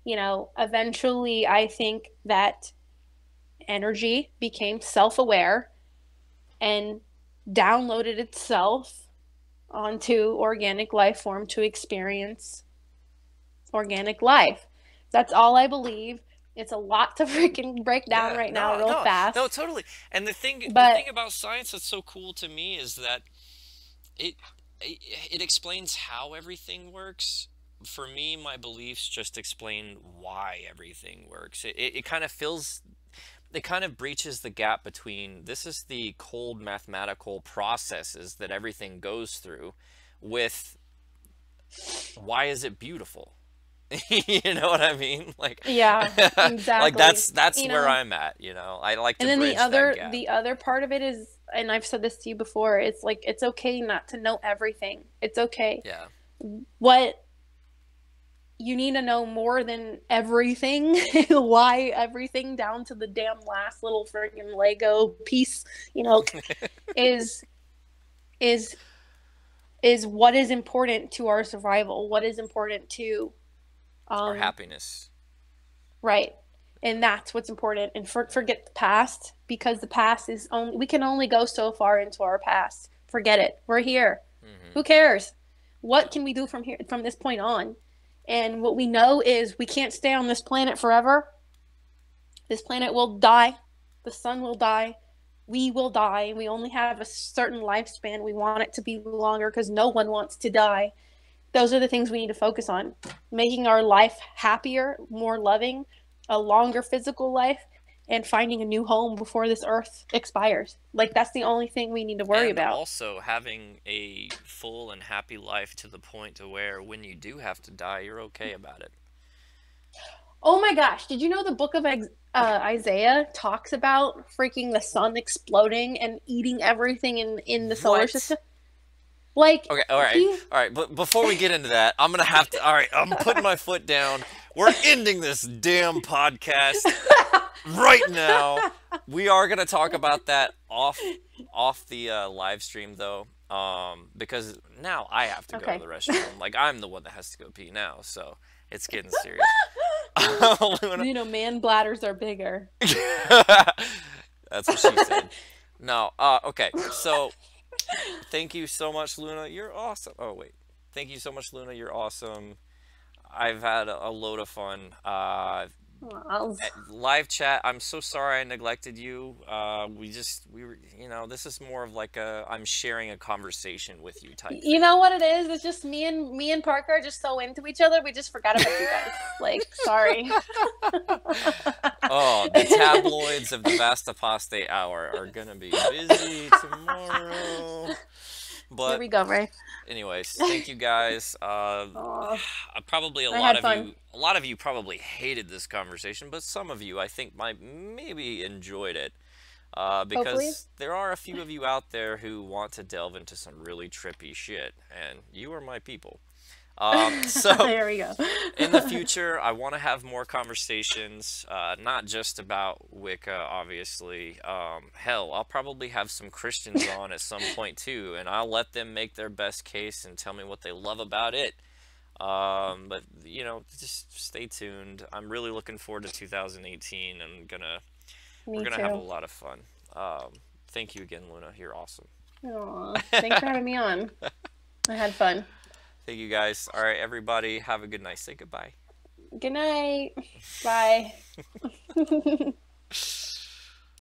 eventually I think that energy became self-aware and downloaded itself onto organic life form to experience organic life. That's all I believe. It's a lot to freaking break down now real fast. No, totally. And the thing about science that's so cool to me is that it explains how everything works. For me, my beliefs just explain why everything works. It kind of breaches the gap between this is the cold mathematical processes that everything goes through with why is it beautiful? You know what I mean? Like, yeah, exactly. Like that's where I'm at. I like to bridge that gap. The other part of it and I've said this to you before, it's like, it's okay not to know everything. It's okay. Yeah. What you need to know more than everything, why everything down to the damn last little friggin' Lego piece, you know, is what is important to our survival, what is important to our happiness. Right. And that's what's important. And forget the past, because the past is only, we can only go so far into our past. Forget it. We're here. Mm-hmm. Who cares? What can we do from here, from this point on? And what we know is we can't stay on this planet forever. This planet will die. The sun will die. We will die. We only have a certain lifespan. We want it to be longer because no one wants to die. Those are the things we need to focus on. Making our life happier, more loving, a longer physical life, and finding a new home before this earth expires. Like, that's the only thing we need to worry about. And also having a full and happy life to the point to where when you do have to die, you're okay about it. Oh my gosh, did you know the book of Isaiah talks about freaking the sun exploding and eating everything in the solar system? Like, okay, all right. But before we get into that, I'm gonna have to. All right, I'm putting my foot down. We're ending this damn podcast right now. We are gonna talk about that off the live stream though, because now I have to go to the restroom. Like, I'm the one that has to go pee now, so it's getting serious. You know, man bladders are bigger. That's what she said. No, okay, so. Thank you so much, Luna. You're awesome. Oh, wait. Thank you so much, Luna. You're awesome. I've had a load of fun. Live chat, I'm so sorry I neglected you. We were, you know, this is more of like I'm sharing a conversation with you type thing. You know what it is? It's just me and Parker are just so into each other. We just forgot about you guys. Like, sorry. Oh, the tabloids of the Vast Apostate Hour are gonna be busy tomorrow. But here we go, Ray. Anyways, thank you guys. Probably a lot of you probably hated this conversation, but some of you I think might maybe enjoyed it. Because hopefully. There are a few of you out there who want to delve into some really trippy shit, and you are my people. So there we go. In the future, I want to have more conversations, not just about Wicca, obviously. Hell, I'll probably have some Christians on at some point too, and I'll let them make their best case and tell me what they love about it. But you know, just stay tuned. I'm really looking forward to 2018. We're gonna have a lot of fun. Thank you again, Luna. You're awesome. Aww, thanks for having me on. I had fun. Thank you guys. All right, everybody, have a good night. Say goodbye. Good night. Bye.